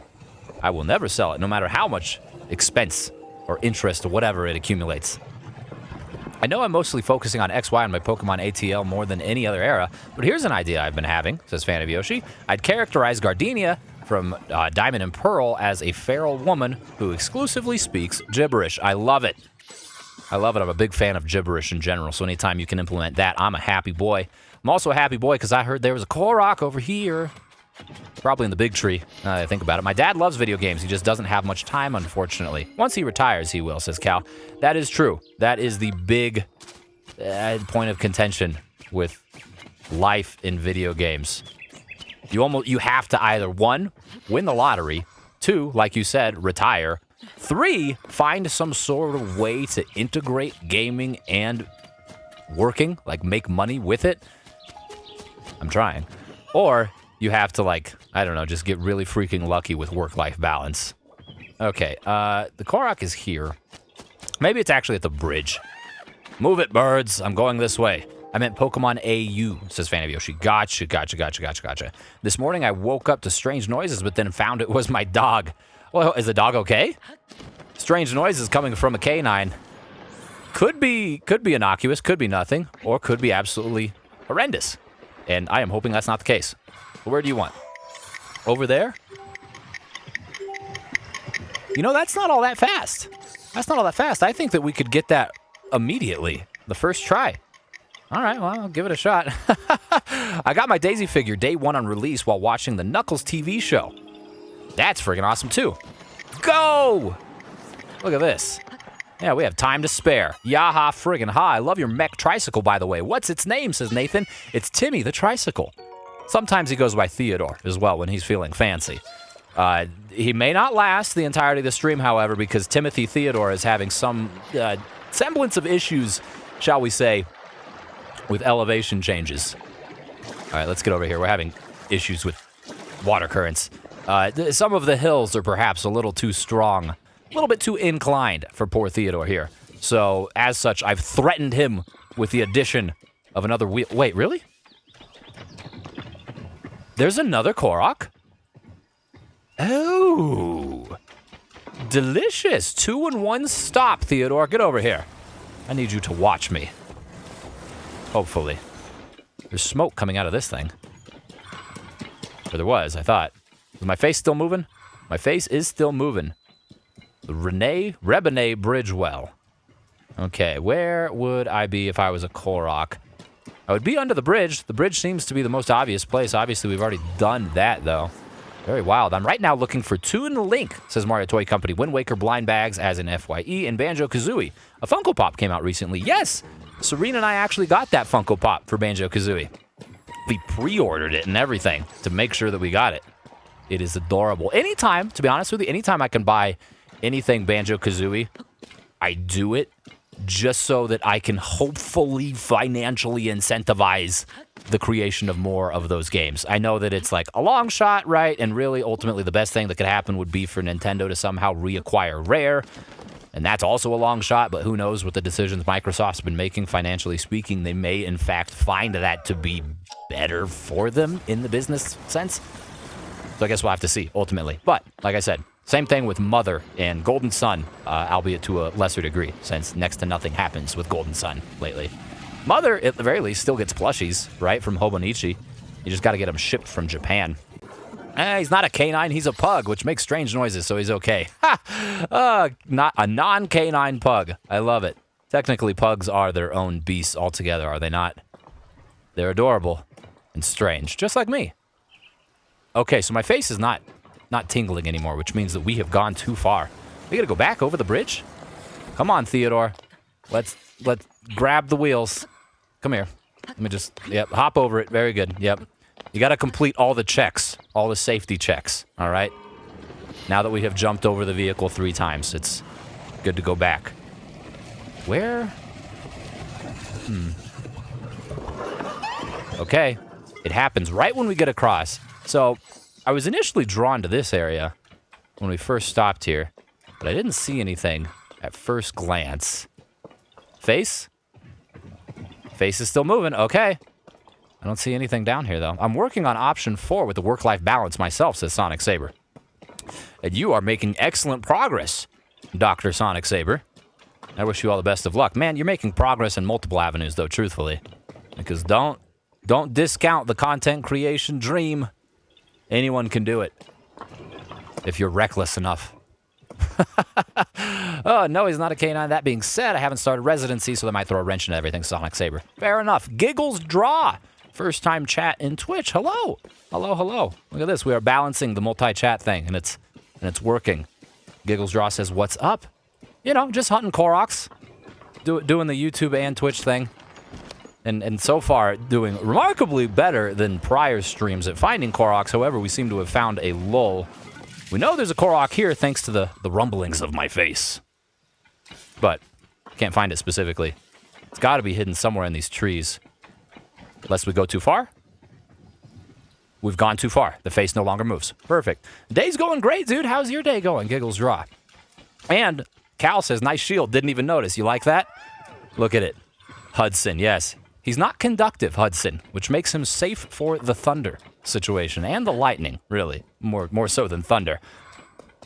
I will never sell it, no matter how much expense or interest or whatever it accumulates. I know I'm mostly focusing on XY on my Pokemon ATL more than any other era, but here's an idea I've been having, says Fan of Yoshi. I'd characterize Gardenia from Diamond and Pearl as a feral woman who exclusively speaks gibberish. I love it. I love it. I'm a big fan of gibberish in general, so anytime you can implement that, I'm a happy boy. I'm also a happy boy because I heard there was a Korok over here. Probably in the big tree, now that I think about it. My dad loves video games. He just doesn't have much time, unfortunately. Once he retires, he will, says Cal. That is true. That is the big point of contention with life in video games. You have to either, 1, win the lottery, 2, like you said, retire, 3, find some sort of way to integrate gaming and working, like make money with it. I'm trying. Or you have to, like, I don't know, just get really freaking lucky with work-life balance. Okay, the Korok is here. Maybe it's actually at the bridge. Move it, birds. I'm going this way. I meant Pokemon AU, says Fan of Yoshi. Gotcha. This morning I woke up to strange noises, but then found it was my dog. Well, is the dog okay? Strange noises coming from a canine. Could be innocuous, could be nothing, or could be absolutely horrendous. And I am hoping that's not the case. Where do you want? Over there? You know, that's not all that fast. I think that we could get that immediately. The first try. All right, well, I'll give it a shot. I got my Daisy figure day 1 on release while watching the Knuckles TV show. That's friggin' awesome, too. Go! Look at this. Yeah, we have time to spare. Yaha friggin' ha. I love your mech tricycle, by the way. What's its name, says Nathan. It's Timmy the Tricycle. Sometimes he goes by Theodore as well when he's feeling fancy. He may not last the entirety of the stream, however, because Timothy Theodore is having some semblance of issues, shall we say, with elevation changes. All right, let's get over here. We're having issues with water currents. Some of the hills are perhaps a little too strong, a little bit too inclined for poor Theodore here. So, as such, I've threatened him with the addition of another wheel. Wait, really? There's another Korok? Oh. Delicious. 2 in 1 stop, Theodore. Get over here. I need you to watch me. Hopefully. There's smoke coming out of this thing. Or there was, I thought. Is my face still moving? My face is still moving. The Rebene Bridgewell. Okay, where would I be if I was a Korok? I would be under the bridge. The bridge seems to be the most obvious place. Obviously, we've already done that, though. Very wild. I'm right now looking for Toon Link, says Mario Toy Company. Wind Waker blind bags as in FYE, and Banjo-Kazooie. A Funko Pop came out recently. Yes! Serena and I actually got that Funko Pop for Banjo-Kazooie. We pre-ordered it and everything to make sure that we got it. It is adorable. Anytime, to be honest with you, anytime I can buy anything Banjo-Kazooie, I do it just so that I can hopefully financially incentivize the creation of more of those games. I know that it's like a long shot, right? And really, ultimately, the best thing that could happen would be for Nintendo to somehow reacquire Rare. And that's also a long shot, but who knows with the decisions Microsoft's been making, financially speaking, they may, in fact, find that to be better for them in the business sense. So I guess we'll have to see, ultimately. But, like I said, same thing with Mother and Golden Sun, albeit to a lesser degree, since next to nothing happens with Golden Sun lately. Mother, at the very least, still gets plushies, right, from Hobonichi. You just got to get them shipped from Japan. He's not a canine, he's a pug, which makes strange noises, so he's okay. Not a non-canine pug. I love it. Technically, pugs are their own beasts altogether, are they not? They're adorable and strange, just like me. Okay, so my face is not tingling anymore, which means that we have gone too far. We gotta go back over the bridge? Come on, Theodore. Let's grab the wheels. Come here. Let me just, hop over it. Very good. Yep. You gotta complete all the checks, all the safety checks, all right? Now that we have jumped over the vehicle 3 times, it's good to go back. Where? Okay. It happens right when we get across. So, I was initially drawn to this area when we first stopped here, but I didn't see anything at first glance. Face? Face is still moving. Okay. I don't see anything down here, though. I'm working on option 4 with the work-life balance myself, says Sonic Saber. And you are making excellent progress, Dr. Sonic Saber. I wish you all the best of luck. Man, you're making progress in multiple avenues, though, truthfully. Because don't discount the content creation dream. Anyone can do it. If you're reckless enough. Oh, no, he's not a K9. That being said, I haven't started residency, so that might throw a wrench into everything, Sonic Saber. Fair enough. Giggles Draw. First time chat in Twitch. Hello. Hello, hello. Look at this. We are balancing the multi-chat thing, and it's working. Giggles Draw says, what's up? You know, just hunting Koroks. Doing the YouTube and Twitch thing. And so far, doing remarkably better than prior streams at finding Koroks. However, we seem to have found a lull. We know there's a Korok here thanks to the rumblings of my face. But can't find it specifically. It's got to be hidden somewhere in these trees. Unless we go too far. We've gone too far. The face no longer moves. Perfect. Day's going great, dude. How's your day going? Giggles Draw. And Cal says, nice shield. Didn't even notice. You like that? Look at it. Hudson, yes. He's not conductive, Hudson, which makes him safe for the thunder situation and the lightning, really, more so than thunder.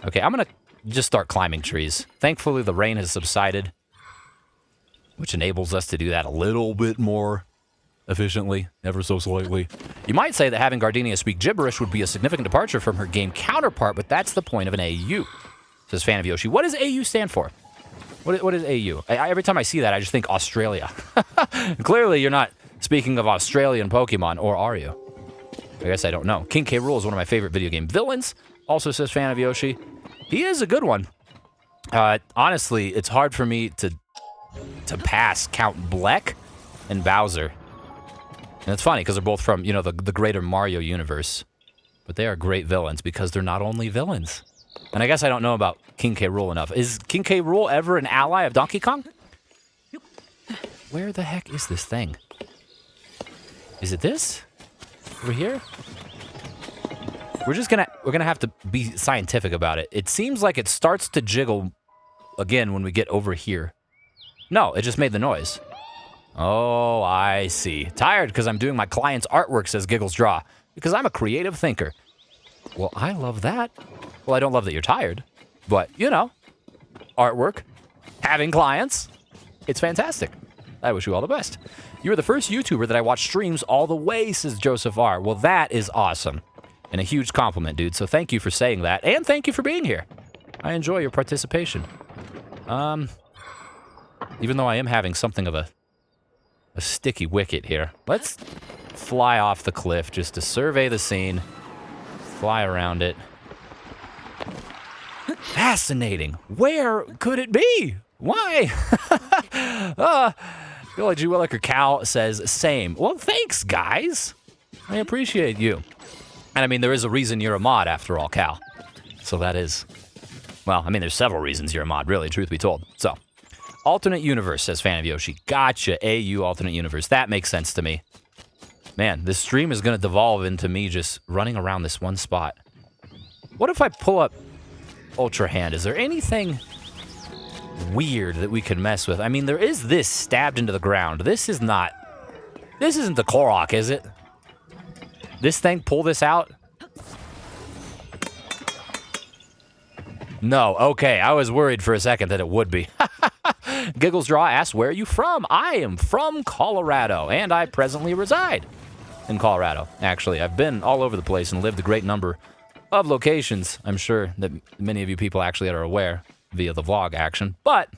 Okay, I'm gonna just start climbing trees. Thankfully, the rain has subsided, which enables us to do that a little bit more efficiently, ever so slightly. You might say that having Gardenia speak gibberish would be a significant departure from her game counterpart, but that's the point of an AU, says Fan of Yoshi. What does AU stand for? What is AU? Every time I see that, I just think Australia. Clearly, you're not speaking of Australian Pokemon, or are you? I guess I don't know. King K. Rool is one of my favorite video game villains, also says Fan of Yoshi. He is a good one. Honestly, it's hard for me to pass Count Bleck and Bowser. And it's funny, because they're both from, you know, the greater Mario universe. But they are great villains, because they're not only villains. And I guess I don't know about King K. Rool enough. Is King K. Rool ever an ally of Donkey Kong? Where the heck is this thing? Is it this? Over here? We're gonna have to be scientific about it. It seems like it starts to jiggle again when we get over here. No, it just made the noise. Oh, I see. Tired because I'm doing my client's artwork, says Giggles Draw. Because I'm a creative thinker. Well, I love that. Well, I don't love that you're tired. But, you know, artwork, having clients, it's fantastic. I wish you all the best. You were the first YouTuber that I watched streams all the way, says Joseph R. Well, that is awesome. And a huge compliment, dude. So thank you for saying that. And thank you for being here. I enjoy your participation. Even though I am having something of a sticky wicket here. Let's fly off the cliff just to survey the scene. Fly around it. Fascinating. Where could it be? Why? Village Williker Cal says, same. Well, thanks, guys. I appreciate you. And I mean, there is a reason you're a mod, after all, Cal. So that is... Well, I mean, there's several reasons you're a mod, really, truth be told. So, alternate universe, says Fan of Yoshi. Gotcha, AU alternate universe. That makes sense to me. Man, this stream is going to devolve into me just running around this one spot. What if I pull up Ultra Hand? Is there anything weird that we can mess with? I mean, there is this stabbed into the ground. This isn't the Korok, is it? This thing, pull this out? No, okay. I was worried for a second that it would be. Giggles Draw asks, where are you from? I am from Colorado, and I presently reside in Colorado. Actually, I've been all over the place and lived a great number of locations. I'm sure that many of you people actually are aware via the vlog action. But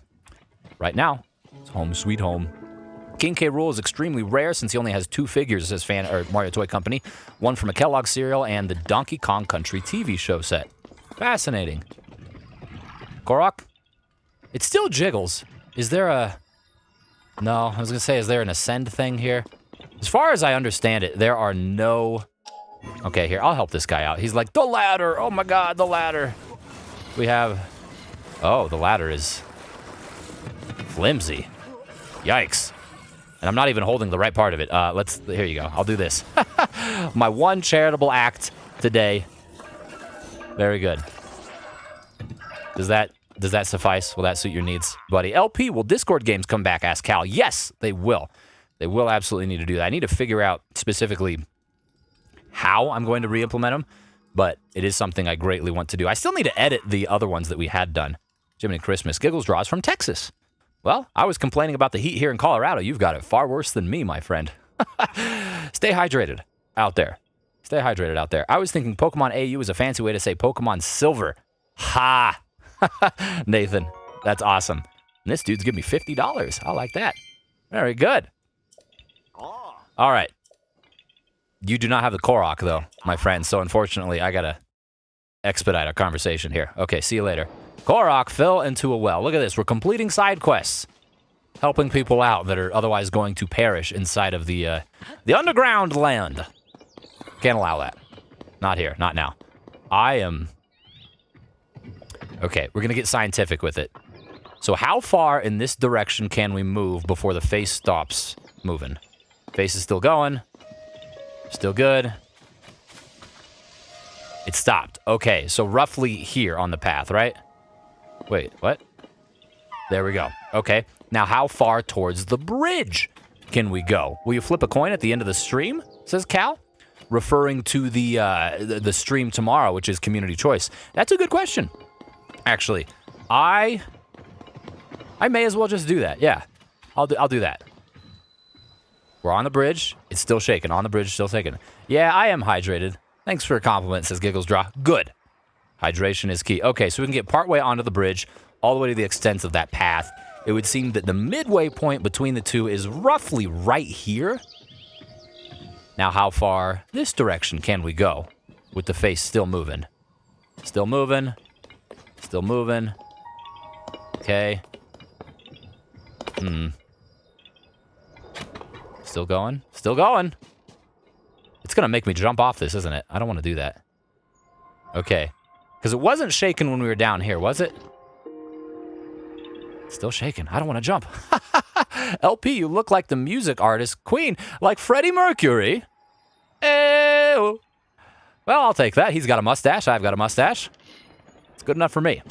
right now, it's home sweet home. King K. Rool is extremely rare since he only has 2 figures as Mario Toy Company. One from a Kellogg cereal and the Donkey Kong Country TV show set. Fascinating. Korok? It still jiggles. Is there a... No, I was going to say, is there an ascend thing here? As far as I understand it, there are no... Okay, here, I'll help this guy out. He's like, the ladder! Oh my god, the ladder! We have... Oh, the ladder is... flimsy. Yikes. And I'm not even holding the right part of it. Here you go. I'll do this. My one charitable act today. Very good. Does that Does that suffice? Will that suit your needs, buddy? LP, will Discord games come back? Asked Cal. Yes, they will. They will absolutely need to do that. I need to figure out specifically how I'm going to re-implement them, but it is something I greatly want to do. I still need to edit the other ones that we had done. Jiminy Christmas. Giggles Draws from Texas. Well, I was complaining about the heat here in Colorado. You've got it far worse than me, my friend. Stay hydrated out there. Stay hydrated out there. I was thinking Pokemon AU is a fancy way to say Pokemon Silver. Ha! Nathan, that's awesome. And this dude's giving me $50. I like that. Very good. All right. You do not have the Korok, though, my friend. So, unfortunately, I got to expedite our conversation here. Okay, see you later. Korok fell into a well. Look at this. We're completing side quests. Helping people out that are otherwise going to perish inside of the underground land. Can't allow that. Not here. Not now. Okay, we're going to get scientific with it. So how far in this direction can we move before the face stops moving? Face is still going. Still good. It stopped. Okay, so roughly here on the path, right? Wait, what? There we go. Okay, now how far towards the bridge can we go? Will you flip a coin at the end of the stream? Says Cal. Referring to the stream tomorrow, which is community choice. That's a good question. Actually, I may as well just do that. Yeah, I'll do that. We're on the bridge. It's still shaking. On the bridge, still shaking. Yeah, I am hydrated. Thanks for a compliment, says Giggles Draw. Good. Hydration is key. Okay, so we can get partway onto the bridge, all the way to the extent of that path. It would seem that the midway point between the two is roughly right here. Now, how far this direction can we go with the face still moving? Still moving. Still moving. Okay. Still going. Still going. It's going to make me jump off this, isn't it? I don't want to do that. Okay. Because it wasn't shaking when we were down here, was it? Still shaking. I don't want to jump. LP, you look like the music artist Queen, like Freddie Mercury. Ew. Well, I'll take that. He's got a mustache. I've got a mustache. It's good enough for me.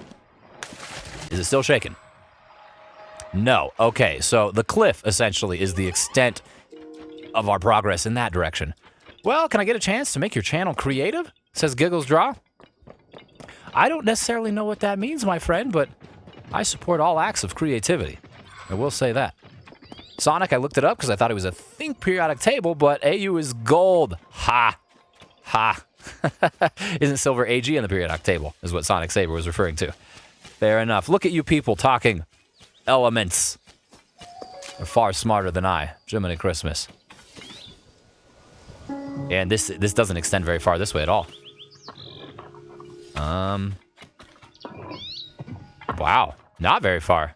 Is it still shaking? No. Okay, so the cliff, essentially, is the extent of our progress in that direction. Well, can I get a chance to make your channel creative? Says Giggles Draw. I don't necessarily know what that means, my friend, but I support all acts of creativity. I will say that. Sonic, I looked it up because I thought it was a Think periodic table, but AU is gold. Ha. Ha. Isn't silver AG in the periodic table, is what Sonic Saber was referring to. Fair enough. Look at you people talking elements. They're far smarter than I. Jiminy Christmas. And this doesn't extend very far this way at all. Wow. Not very far.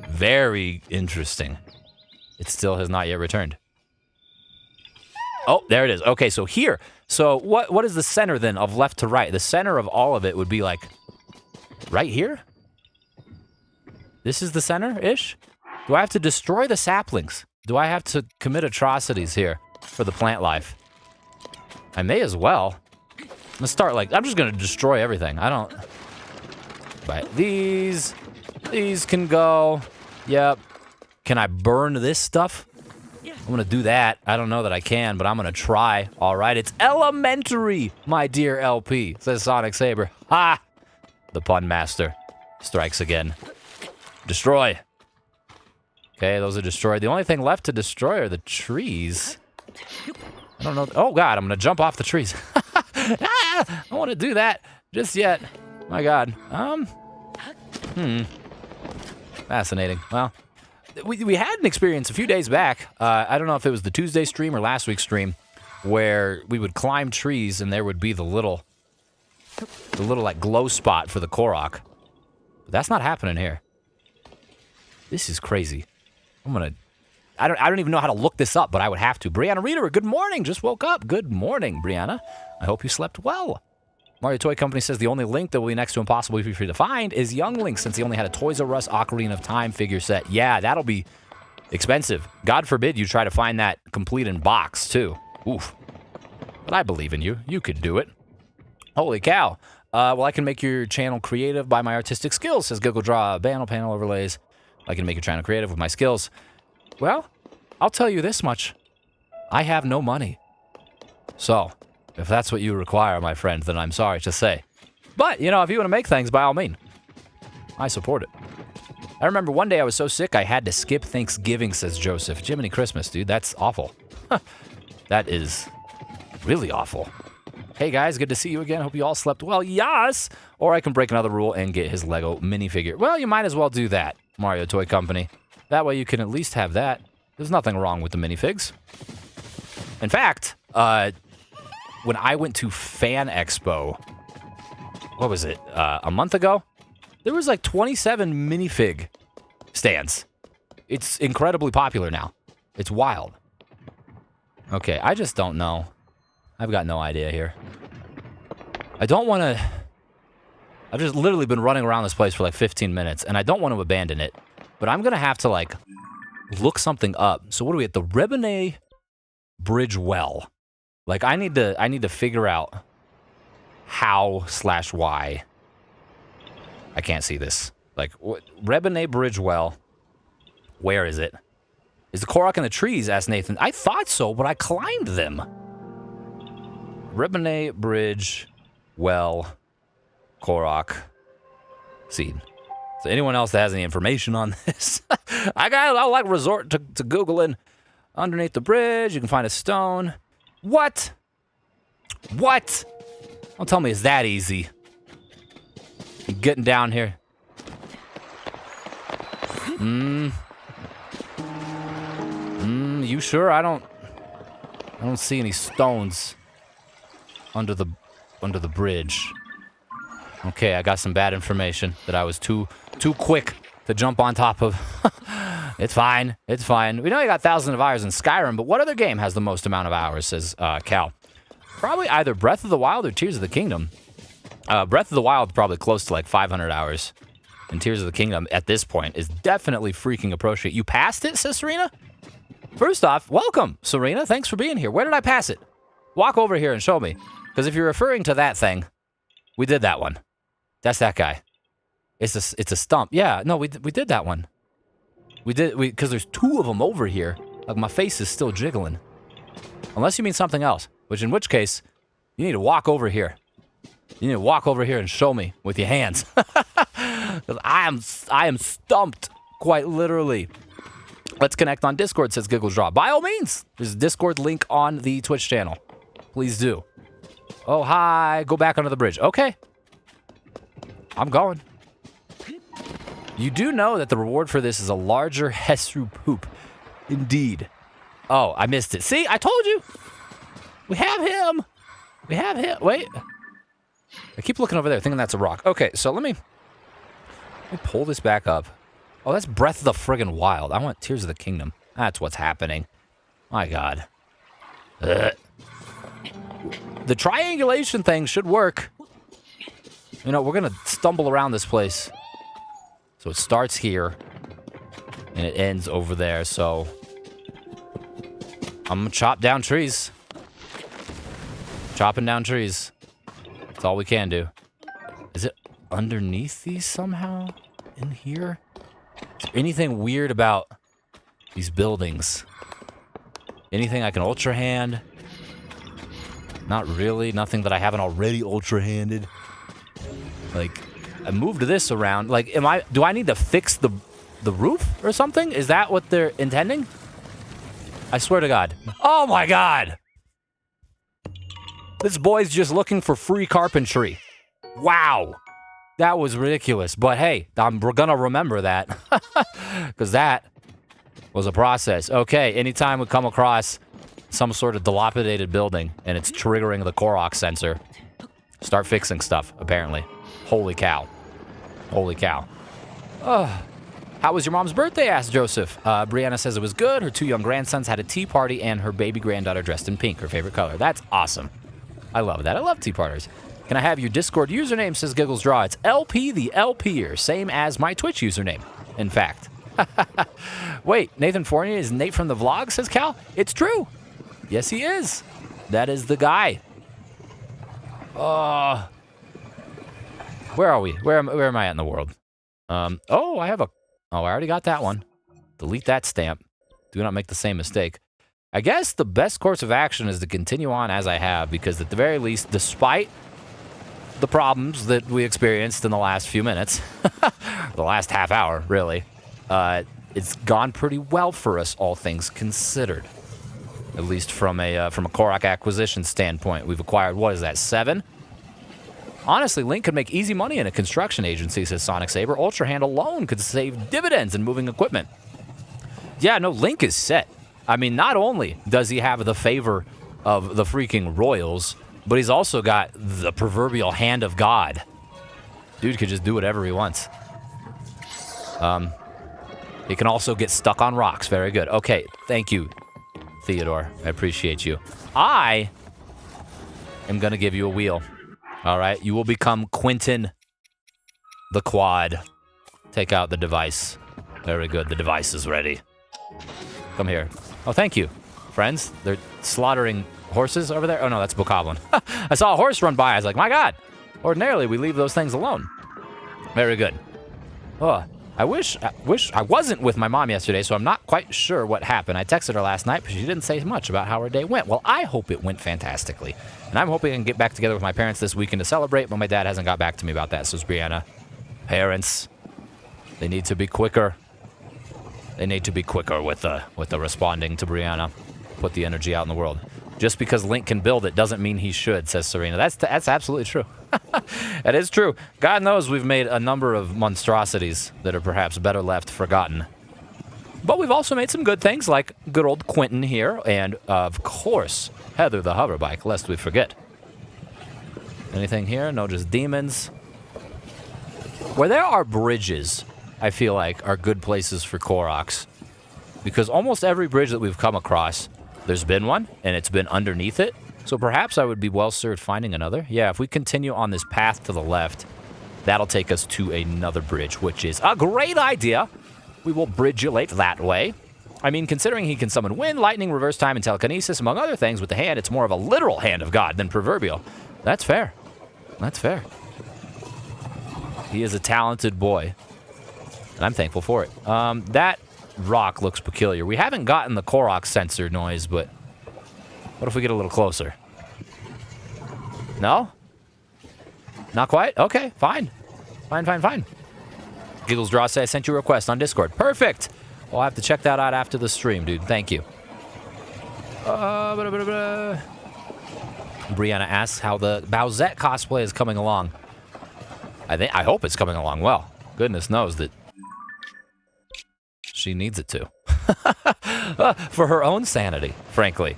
Very interesting. It still has not yet returned. Oh, there it is. Okay, so here. So what is the center then of left to right? The center of all of it would be like right here? This is the center-ish? Do I have to destroy the saplings? Do I have to commit atrocities here for the plant life? I may as well. I'm gonna start like, I'm just gonna destroy everything. I don't... But these can go. Yep. Can I burn this stuff? I'm gonna do that. I don't know that I can, but I'm gonna try. All right, it's elementary, my dear LP, says Sonic Saber. Ha! The pun master strikes again. Destroy. Okay, those are destroyed. The only thing left to destroy are the trees. I don't know. Oh, God, I'm going to jump off the trees. I don't want to do that just yet. My God. Fascinating. Well, we had an experience a few days back. I don't know if it was the Tuesday stream or last week's stream, where we would climb trees and there would be the little like glow spot for the Korok. But that's not happening here. This is crazy. I don't even know how to look this up, but I would have to. Brianna Reader, good morning. Just woke up. Good morning, Brianna. I hope you slept well. Mario Toy Company says the only Link that will be next to impossible for you to find is Young Link, since he only had a Toys R Us Ocarina of Time figure set. Yeah, that'll be expensive. God forbid you try to find that complete in box, too. Oof. But I believe in you. You could do it. Holy cow. Well, I can make your channel creative by my artistic skills, says Google Draw. Panel overlays. I can make your channel creative with my skills. Well, I'll tell you this much. I have no money. So, if that's what you require, my friend, then I'm sorry to say. But, you know, if you want to make things, by all means, I support it. I remember one day I was so sick I had to skip Thanksgiving, says Joseph. Jiminy Christmas, dude. That's awful. That is really awful. Hey, guys, good to see you again. Hope you all slept well. Yes! Or I can break another rule and get his Lego minifigure. Well, you might as well do that, Mario Toy Company. That way you can at least have that. There's nothing wrong with the minifigs. In fact, when I went to Fan Expo, what was it, a month ago? There was like 27 minifig stands. It's incredibly popular now. It's wild. Okay, I just don't know. I've got no idea here. I don't want to... I've just literally been running around this place for like 15 minutes, and I don't want to abandon it. But I'm going to have to, like, look something up. So what are we at? The Rebene Bridge Well. Like, I need to figure out how/why. I can't see this. Like, Rebene Bridge Well. Where is it? Is the Korok in the trees? Asked Nathan. I thought so, but I climbed them. Rebene Bridge Well. Korok. Seed. So anyone else that has any information on this? I'll like resort to Googling. Underneath the bridge, you can find a stone. What? What? Don't tell me it's that easy. Getting down here. You sure? I don't see any stones under the bridge. Okay, I got some bad information that I was too quick to jump on top of. It's fine. It's fine. We know you got thousands of hours in Skyrim, but what other game has the most amount of hours, says Cal? Probably either Breath of the Wild or Tears of the Kingdom. Breath of the Wild probably close to like 500 hours. And Tears of the Kingdom at this point is definitely freaking approaching it. You passed it, says Serena? First off, welcome, Serena. Thanks for being here. Where did I pass it? Walk over here and show me. Because if you're referring to that thing, we did that one. That's that guy. It's a stump. Yeah, no, we did that one. Because there's two of them over here. Like, my face is still jiggling. Unless you mean something else. In which case, you need to walk over here. You need to walk over here and show me with your hands. Because I am stumped, quite literally. Let's connect on Discord, says Giggles Draw. By all means, there's a Discord link on the Twitch channel. Please do. Oh, hi. Go back under the bridge. Okay. I'm going. You do know that the reward for this is a larger Hesru poop. Indeed. Oh, I missed it. See, I told you. We have him. We have him. Wait. I keep looking over there, thinking that's a rock. Okay, so let me pull this back up. Oh, that's Breath of the friggin' Wild. I want Tears of the Kingdom. That's what's happening. My God. Ugh. The triangulation thing should work. You know, we're going to stumble around this place. So it starts here, and it ends over there, so I'm going to chop down trees. Chopping down trees. That's all we can do. Is it underneath these somehow? In here? Is there anything weird about these buildings? Anything I can ultra hand? Not really. Nothing that I haven't already ultra handed. Like, I moved this around. Like, do I need to fix the roof or something? Is that what they're intending? I swear to God. Oh my God! This boy's just looking for free carpentry. Wow. That was ridiculous. But hey, I'm gonna remember that. Because that was a process. Okay, anytime we come across some sort of dilapidated building and it's triggering the Koroks sensor, start fixing stuff, apparently. Holy cow. Holy cow. How was your mom's birthday? Asked Joseph. Brianna says it was good. Her two young grandsons had a tea party and her baby granddaughter dressed in pink, her favorite color. That's awesome. I love that. I love tea parties. Can I have your Discord username, says Giggles Draw. It's LP the LPer, same as my Twitch username, in fact. Wait, Nathan Fournier is Nate from the vlog, says Cal? It's true. Yes, he is. That is the guy. Where are we? Where am I at in the world? Oh, I already got that one. Delete that stamp. Do not make the same mistake. I guess the best course of action is to continue on as I have, because at the very least, despite the problems that we experienced in the last few minutes, the last half hour, really, it's gone pretty well for us, all things considered. At least from a Korok acquisition standpoint. We've acquired, what is that, 7? Honestly, Link could make easy money in a construction agency, says Sonic Saber. Ultra Hand alone could save dividends in moving equipment. Yeah, no, Link is set. I mean, not only does he have the favor of the freaking royals, but he's also got the proverbial hand of God. Dude could just do whatever he wants. He can also get stuck on rocks. Very good. Okay, thank you, Theodore. I appreciate you. I am going to give you a wheel. All right, you will become Quentin the Quad. Take out the device. Very good. The device is ready. Come here. Oh, thank you, friends. They're slaughtering horses over there. Oh, no, that's Bokoblin. I saw a horse run by. I was like, my God. Ordinarily, we leave those things alone. Very good. Oh, I wish I wasn't with my mom yesterday, so I'm not quite sure what happened. I texted her last night, but she didn't say much about how her day went. Well, I hope it went fantastically. And I'm hoping I can get back together with my parents this weekend to celebrate, but my dad hasn't got back to me about that, says Brianna. Parents, they need to be quicker. They need to be quicker with the responding to Brianna. Put the energy out in the world. Just because Link can build it doesn't mean he should, says Serena. That's absolutely true. That is true. God knows we've made a number of monstrosities that are perhaps better left forgotten. But we've also made some good things, like good old Quentin here, and, of course, Heather the hoverbike, lest we forget. Anything here? No, just demons. Where there are bridges, I feel like, are good places for Koroks. Because almost every bridge that we've come across, there's been one, and it's been underneath it. So perhaps I would be well-served finding another. Yeah, if we continue on this path to the left, that'll take us to another bridge, which is a great idea. We will bridulate that way. I mean, considering he can summon wind, lightning, reverse time, and telekinesis, among other things, with the hand, it's more of a literal hand of God than proverbial. That's fair. That's fair. He is a talented boy, and I'm thankful for it. That rock looks peculiar. We haven't gotten the Korok sensor noise, but what if we get a little closer? No? Not quite? Okay, fine. Fine. Giggles Draw say I sent you a request on Discord. Perfect! I'll have to check that out after the stream, dude. Thank you. Brianna asks how the Bowsette cosplay is coming along. I hope it's coming along well. Goodness knows that she needs it to. For her own sanity, frankly.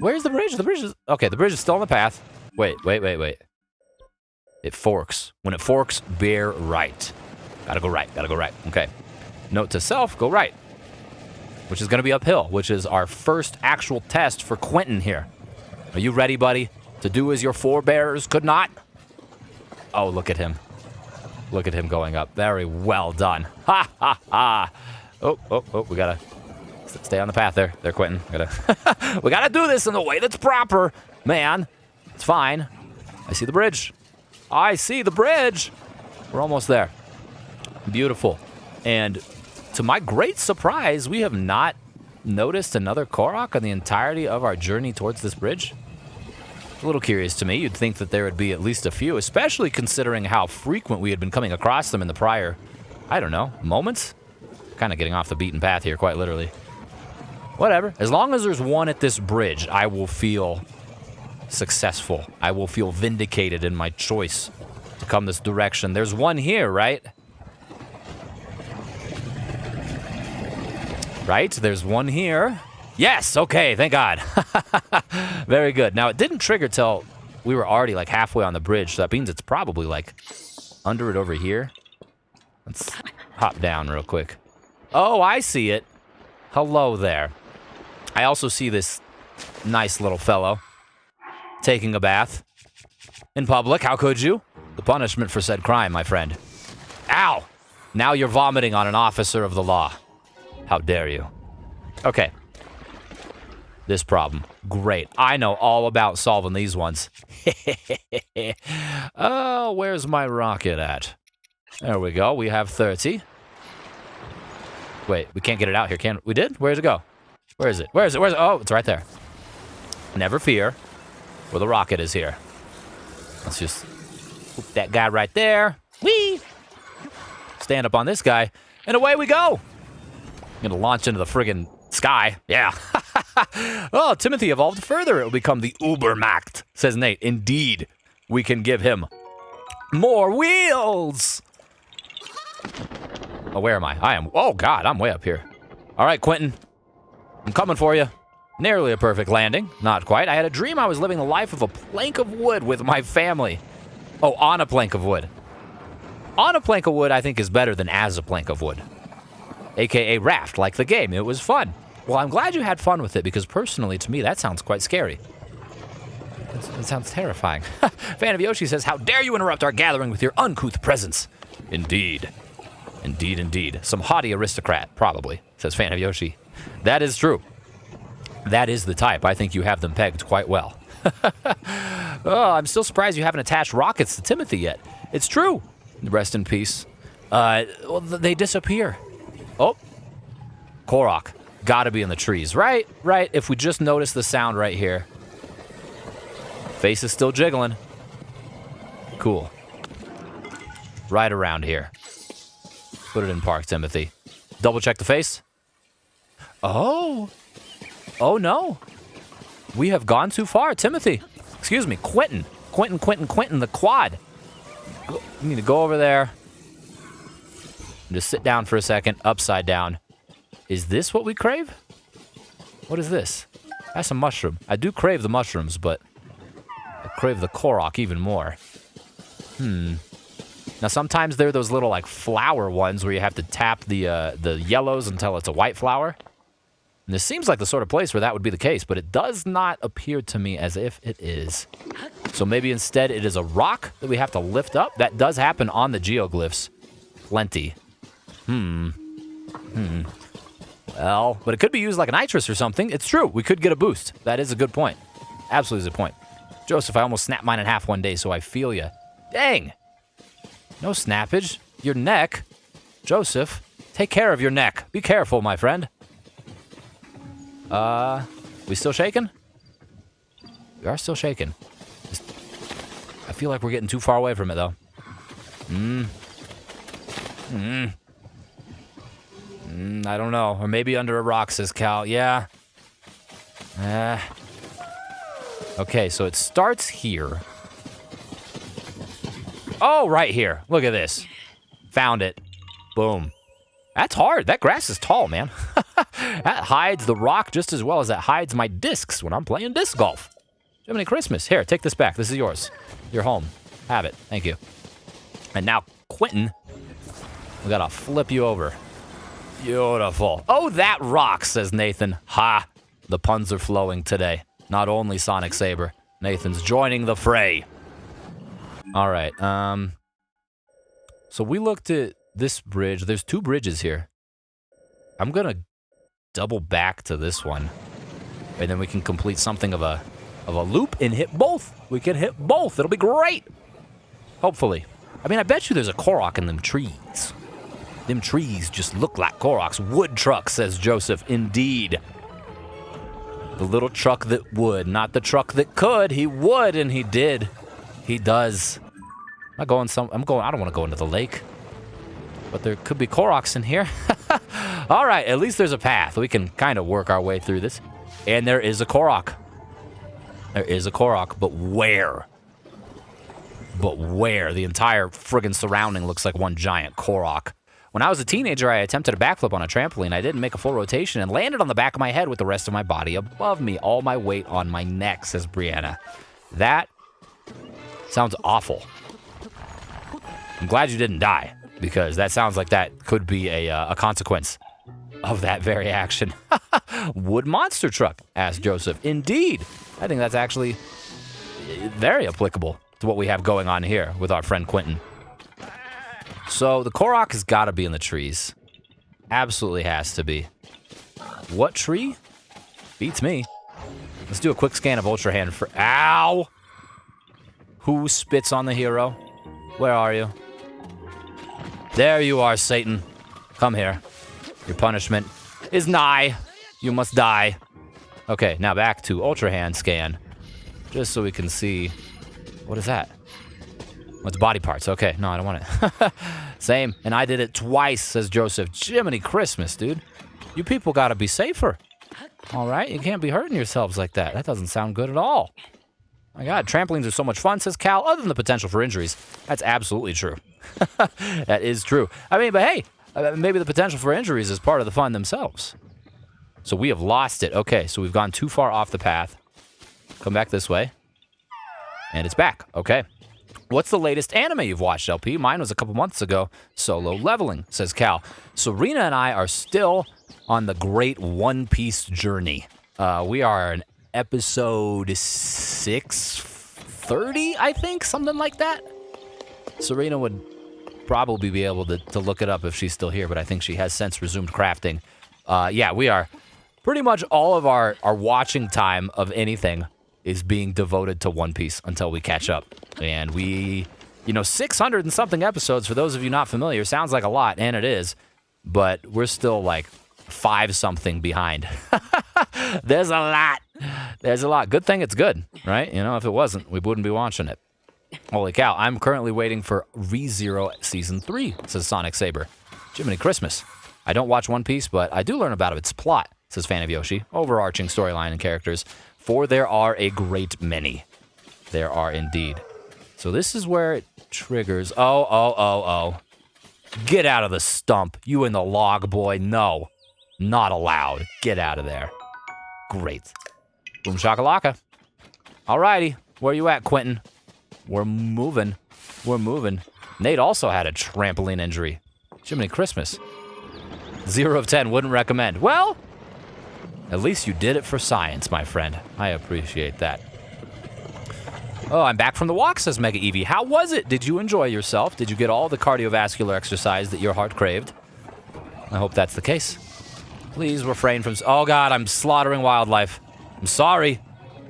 Where's the bridge? The bridge is... Okay, the bridge is still on the path. Wait. It forks. When it forks, bear right. Gotta go right. Okay. Note to self, go right. Which is going to be uphill, which is our first actual test for Quentin here. Are you ready, buddy, to do as your forebears could not? Oh, look at him. Look at him going up. Very well done. Ha, ha, ha. Oh, we gotta stay on the path there. There, Quentin. We gotta do this in the way that's proper, man. It's fine. I see the bridge. We're almost there. Beautiful. And to my great surprise, we have not noticed another Korok on the entirety of our journey towards this bridge. A little curious to me. You'd think that there would be at least a few, especially considering how frequent we had been coming across them in the prior, I don't know, moments? Kind of getting off the beaten path here, quite literally. Whatever. As long as there's one at this bridge, I will feel successful. I will feel vindicated in my choice to come this direction. There's one here, right? Right? There's one here. Yes, okay, thank God. Very good. Now, it didn't trigger till we were already like halfway on the bridge, so that means it's probably like under it over here. Let's hop down real quick. Oh, I see it. Hello there. I also see this nice little fellow taking a bath in public. How could you? The punishment for said crime, my friend. Ow! Now you're vomiting on an officer of the law. How dare you? Okay. this problem. Great. I know all about solving these ones. Oh, where's my rocket at? There we go. We have 30. Wait, we can't get it out here, can we? We did? Where does it go? Where is it? Where is it? Where is it? Oh, it's right there. Never fear. Where the rocket is here. Let's just put that guy right there. Whee! Stand up on this guy, and away we go. I'm gonna launch into the friggin' sky. Yeah. Oh, Timothy evolved further. It will become the Ubermacht, says Nate. Indeed, we can give him more wheels. Oh, where am I? Oh, God, I'm way up here. All right, Quentin. I'm coming for you. Nearly a perfect landing. Not quite. I had a dream I was living the life of a plank of wood with my family. Oh, on a plank of wood. On a plank of wood, I think, is better than as a plank of wood. AKA raft, like the game. It was fun. Well, I'm glad you had fun with it, because personally, to me, that sounds quite scary. That sounds terrifying. Fan of Yoshi says, how dare you interrupt our gathering with your uncouth presence? Indeed. Indeed, indeed. Some haughty aristocrat, probably, says Fan of Yoshi. That is true. That is the type. I think you have them pegged quite well. Oh, I'm still surprised you haven't attached rockets to Timothy yet. It's true. Rest in peace. Well, they disappear. Oh. Korok. Gotta be in the trees. Right, right. If we just notice the sound right here. Face is still jiggling. Cool. Right around here. Put it in park, Timothy. Double check the face. Oh. Oh, no. We have gone too far, Timothy. Excuse me, Quentin. Quentin, the quad. You need to go over there. And just sit down for a second, upside down. Is this what we crave? What is this? That's a mushroom. I do crave the mushrooms, but I crave the Korok even more. Now, sometimes they're those little, like, flower ones where you have to tap the yellows until it's a white flower. And this seems like the sort of place where that would be the case, but it does not appear to me as if it is. So maybe instead it is a rock that we have to lift up? That does happen on the geoglyphs. Plenty. Well, but it could be used like a nitrous or something. It's true. We could get a boost. That is a good point. Absolutely is a point. Joseph, I almost snapped mine in half one day, so I feel ya. Dang. No snappage. Your neck. Joseph, take care of your neck. Be careful, my friend. We still shaking? We are still shaking. I feel like we're getting too far away from it, though. I don't know. Or maybe under a rock, says Cal. Yeah. Okay, so it starts here. Oh, right here. Look at this. Found it. Boom. That's hard. That grass is tall, man. That hides the rock just as well as that hides my discs when I'm playing disc golf. Jiminy Christmas. Here, take this back. This is yours. You're home. Have it. Thank you. And now, Quentin, we gotta flip you over. Beautiful. Oh, that rocks, says Nathan. Ha! The puns are flowing today. Not only Sonic Saber. Nathan's joining the fray. All right. So we looked at this bridge. There's two bridges here. I'm gonna double back to this one, and then we can complete something of a loop and hit both. We can hit both. It'll be great. Hopefully. I mean, I bet you there's a Korok in them trees. Them trees just look like Koroks. Wood truck, says Joseph. Indeed. The little truck that would, not the truck that could. He would, and he did. He does. I don't want to go into the lake. But there could be Koroks in here. All right, at least there's a path. We can kind of work our way through this. And there is a Korok. There is a Korok, but where? But where? The entire friggin' surrounding looks like one giant Korok. When I was a teenager, I attempted a backflip on a trampoline. I didn't make a full rotation and landed on the back of my head with the rest of my body above me. All my weight on my neck, says Brianna. That sounds awful. I'm glad you didn't die, because that sounds like that could be a consequence of that very action. Wood monster truck, asked Joseph. Indeed. I think that's actually very applicable to what we have going on here with our friend Quentin. So the Korok has got to be in the trees. Absolutely has to be. What tree? Beats me. Let's do a quick scan of Ultra Hand for... Ow! Who spits on the hero? Where are you? There you are, Satan. Come here. Your punishment is nigh. You must die. Okay, now back to Ultra Hand scan. Just so we can see... What is that? What's body parts? Okay, no, I don't want it. Same, and I did it twice, says Joseph. Jiminy Christmas, dude. You people gotta be safer. All right? You can't be hurting yourselves like that. That doesn't sound good at all. My God, trampolines are so much fun, says Cal, other than the potential for injuries. That's absolutely true. That is true. I mean, but hey, maybe the potential for injuries is part of the fun themselves. So we have lost it. Okay, so we've gone too far off the path. Come back this way. And it's back. Okay. What's the latest anime you've watched, LP? Mine was a couple months ago. Solo Leveling, says Cal. Serena and I are still on the great One Piece journey. We are in episode 630, I think, something like that. Serena would probably be able to look it up if she's still here, but I think she has since resumed crafting. Yeah, we are pretty much all of our watching time of anything is being devoted to One Piece until we catch up. And we, 600 and something episodes, for those of you not familiar, sounds like a lot, and it is, but we're still like 5-something behind. There's a lot. There's a lot. Good thing it's good, right? If it wasn't, we wouldn't be watching it. Holy cow, I'm currently waiting for ReZero Season 3, says Sonic Saber. Jiminy Christmas. I don't watch One Piece, but I do learn about its plot, says Fan of Yoshi. Overarching storyline and characters. For there are a great many. There are indeed. So this is where it triggers. Oh. Get out of the stump. You and the log boy. No. Not allowed. Get out of there. Great. Boom shakalaka. Alrighty. Where you at, Quentin? We're moving. Nate also had a trampoline injury. Jiminy Christmas. 0 of 10. Wouldn't recommend. Well, at least you did it for science, my friend. I appreciate that. Oh, I'm back from the walk, says Mega Eevee. How was it? Did you enjoy yourself? Did you get all the cardiovascular exercise that your heart craved? I hope that's the case. Please refrain from... Oh, God, I'm slaughtering wildlife. I'm sorry.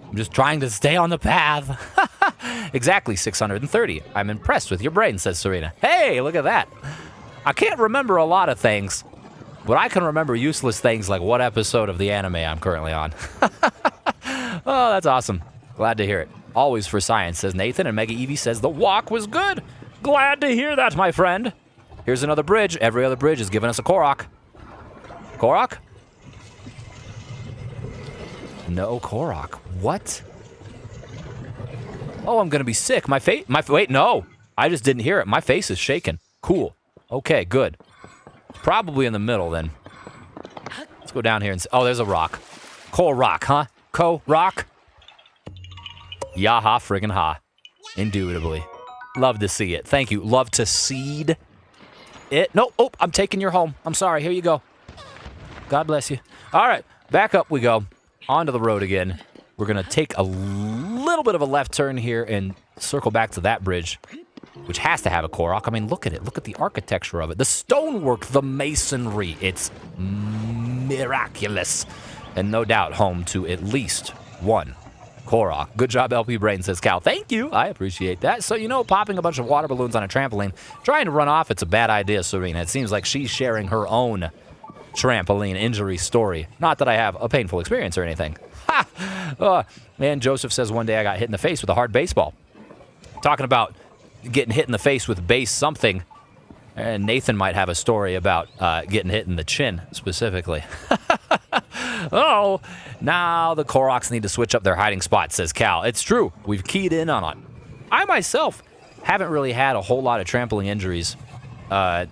I'm just trying to stay on the path. Exactly, 630. I'm impressed with your brain, says Serena. Hey, look at that. I can't remember a lot of things, but I can remember useless things like what episode of the anime I'm currently on. Oh, that's awesome. Glad to hear it. Always for science, says Nathan, and Mega Eevee says the walk was good. Glad to hear that, my friend. Here's another bridge. Every other bridge is giving us a Korok. Korok? No Korok. What? Oh, I'm gonna be sick. Wait, no. I just didn't hear it. My face is shaking. Cool. Okay, good. Probably in the middle, then. Let's go down here and... Oh, there's a rock. Korok, huh? Korok? Yaha friggin' ha. Indubitably. Love to see it. Thank you. Love to seed it. No, oh, I'm taking your home. I'm sorry. Here you go. God bless you. All right, back up we go. Onto the road again. We're going to take a little bit of a left turn here and circle back to that bridge, which has to have a Korok. I mean, look at it. Look at the architecture of it. The stonework, the masonry. It's miraculous. And no doubt home to at least one Korok. Good job, LP Brain, says Cal. Thank you. I appreciate that. So, popping a bunch of water balloons on a trampoline, trying to run off, it's a bad idea, Serena. It seems like she's sharing her own trampoline injury story. Not that I have a painful experience or anything. Ha! Man, Joseph says one day I got hit in the face with a hard baseball. Talking about getting hit in the face with base something. And Nathan might have a story about getting hit in the chin, specifically. Oh, now the Koroks need to switch up their hiding spots, says Cal. It's true. We've keyed in on it. I myself haven't really had a whole lot of trampoline injuries. I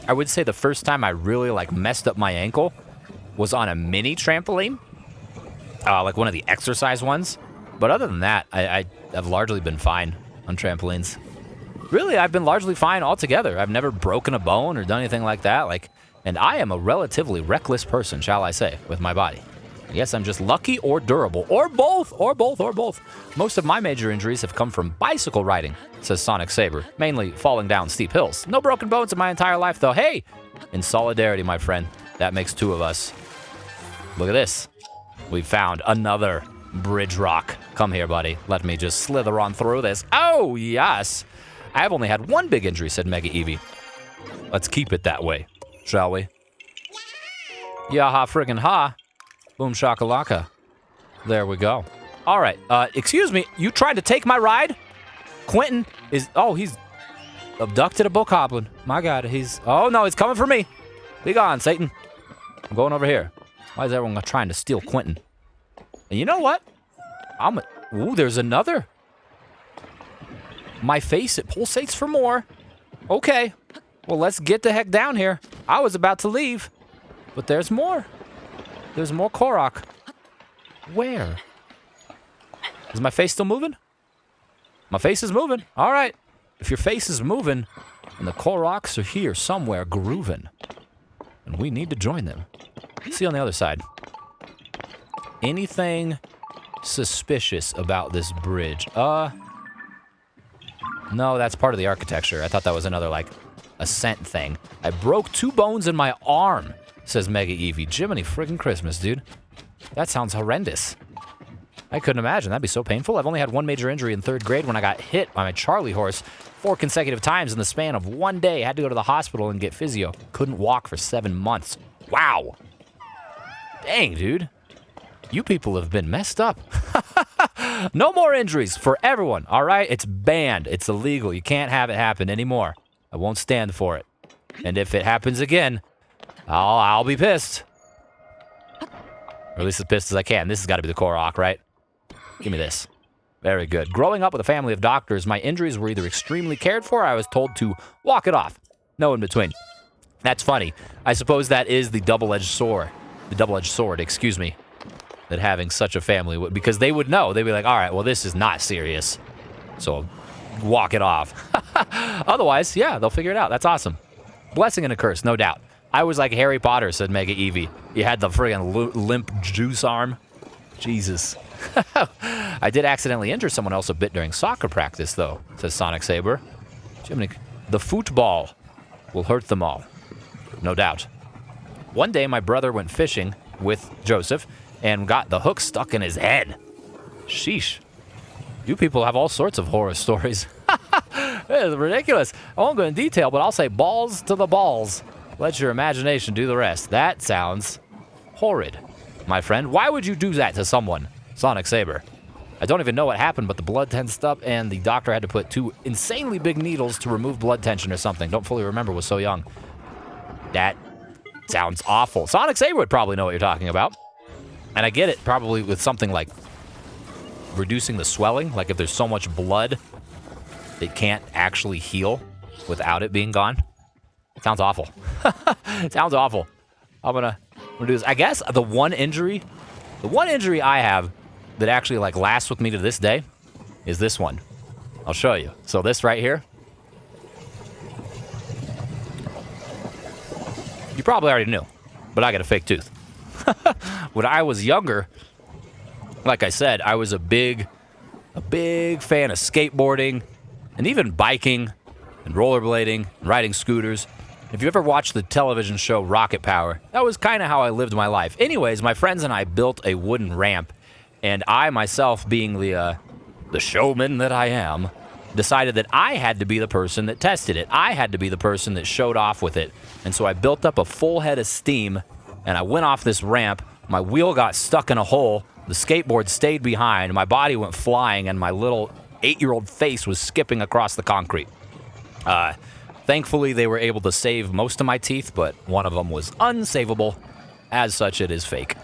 would say the first time I really messed up my ankle was on a mini trampoline, like one of the exercise ones. But other than that, I have largely been fine on trampolines. Really, I've been largely fine altogether. I've never broken a bone or done anything like that. And I am a relatively reckless person, shall I say, with my body. I guess I'm just lucky or durable, or both. Most of my major injuries have come from bicycle riding, says Sonic Saber, mainly falling down steep hills. No broken bones in my entire life, though. Hey, in solidarity, my friend, that makes two of us. Look at this. We found another Bridge rock. Come here, buddy. Let me just slither on through this. Oh, yes. I've only had one big injury, said Mega Eevee. Let's keep it that way, shall we? Yaha friggin' ha. Boom shakalaka. There we go. All right. Excuse me. You tried to take my ride? Quentin is... Oh, he's abducted a bokoblin. My God, he's... Oh, no, he's coming for me. Be gone, Satan. I'm going over here. Why is everyone trying to steal Quentin? And you know what? Ooh, there's another. My face, it pulsates for more. Okay. Well, let's get the heck down here. I was about to leave. But there's more. There's more Korok. Where? Is my face still moving? My face is moving. All right. If your face is moving, and the Koroks are here somewhere grooving, and we need to join them. Let's see on the other side. Anything suspicious about this bridge? No, that's part of the architecture. I thought that was another, like, ascent thing. I broke 2 bones in my arm, says Mega Eevee. Jiminy friggin' Christmas, dude. That sounds horrendous. I couldn't imagine. That'd be so painful. I've only had one major injury in 3rd grade when I got hit by my Charlie horse 4 consecutive times in the span of 1 day. I had to go to the hospital and get physio. Couldn't walk for 7 months. Wow. Dang, dude. You people have been messed up. No more injuries for everyone, all right? It's banned. It's illegal. You can't have it happen anymore. I won't stand for it. And if it happens again, I'll be pissed. Or at least as pissed as I can. This has got to be the Korok, right? Give me this. Very good. Growing up with a family of doctors, my injuries were either extremely cared for or I was told to walk it off. No in between. That's funny. I suppose that is the double-edged sword. The double-edged sword, excuse me. That having such a family would, because they would know. They'd be like, all right, well, this is not serious. So walk it off. Otherwise, yeah, they'll figure it out. That's awesome. Blessing and a curse, no doubt. I was like Harry Potter, said Mega Eevee. You had the friggin' limp juice arm. Jesus. I did accidentally injure someone else a bit during soccer practice, though, says Sonic Saber. Jiminy, the football will hurt them all. No doubt. One day, my brother went fishing with Joseph and got the hook stuck in his head. Sheesh. You people have all sorts of horror stories. It is ridiculous. I won't go in detail, but I'll say balls to the balls. Let your imagination do the rest. That sounds horrid, my friend. Why would you do that to someone? Sonic Saber. I don't even know what happened, but the blood tensed up, and the doctor had to put 2 insanely big needles to remove blood tension or something. Don't fully remember, was so young. That sounds awful. Sonic Saber would probably know what you're talking about. And I get it, probably with something like reducing the swelling. Like if there's so much blood, it can't actually heal without it being gone. It sounds awful. It sounds awful. I'm gonna do this. I guess the one injury I have that actually like lasts with me to this day is this one. I'll show you. So this right here. You probably already knew, but I got a fake tooth. When I was younger, like I said, I was a big fan of skateboarding and even biking and rollerblading and riding scooters. If you ever watched the television show Rocket Power, that was kind of how I lived my life. Anyways, my friends and I built a wooden ramp, and I myself, being the showman that I am, decided that I had to be the person that tested it. I had to be the person that showed off with it. And so I built up a full head of steam, and I went off this ramp. My wheel got stuck in a hole. The skateboard stayed behind. My body went flying, and my little 8-year-old face was skipping across the concrete. Thankfully, they were able to save most of my teeth, but one of them was unsavable. As such, it is fake.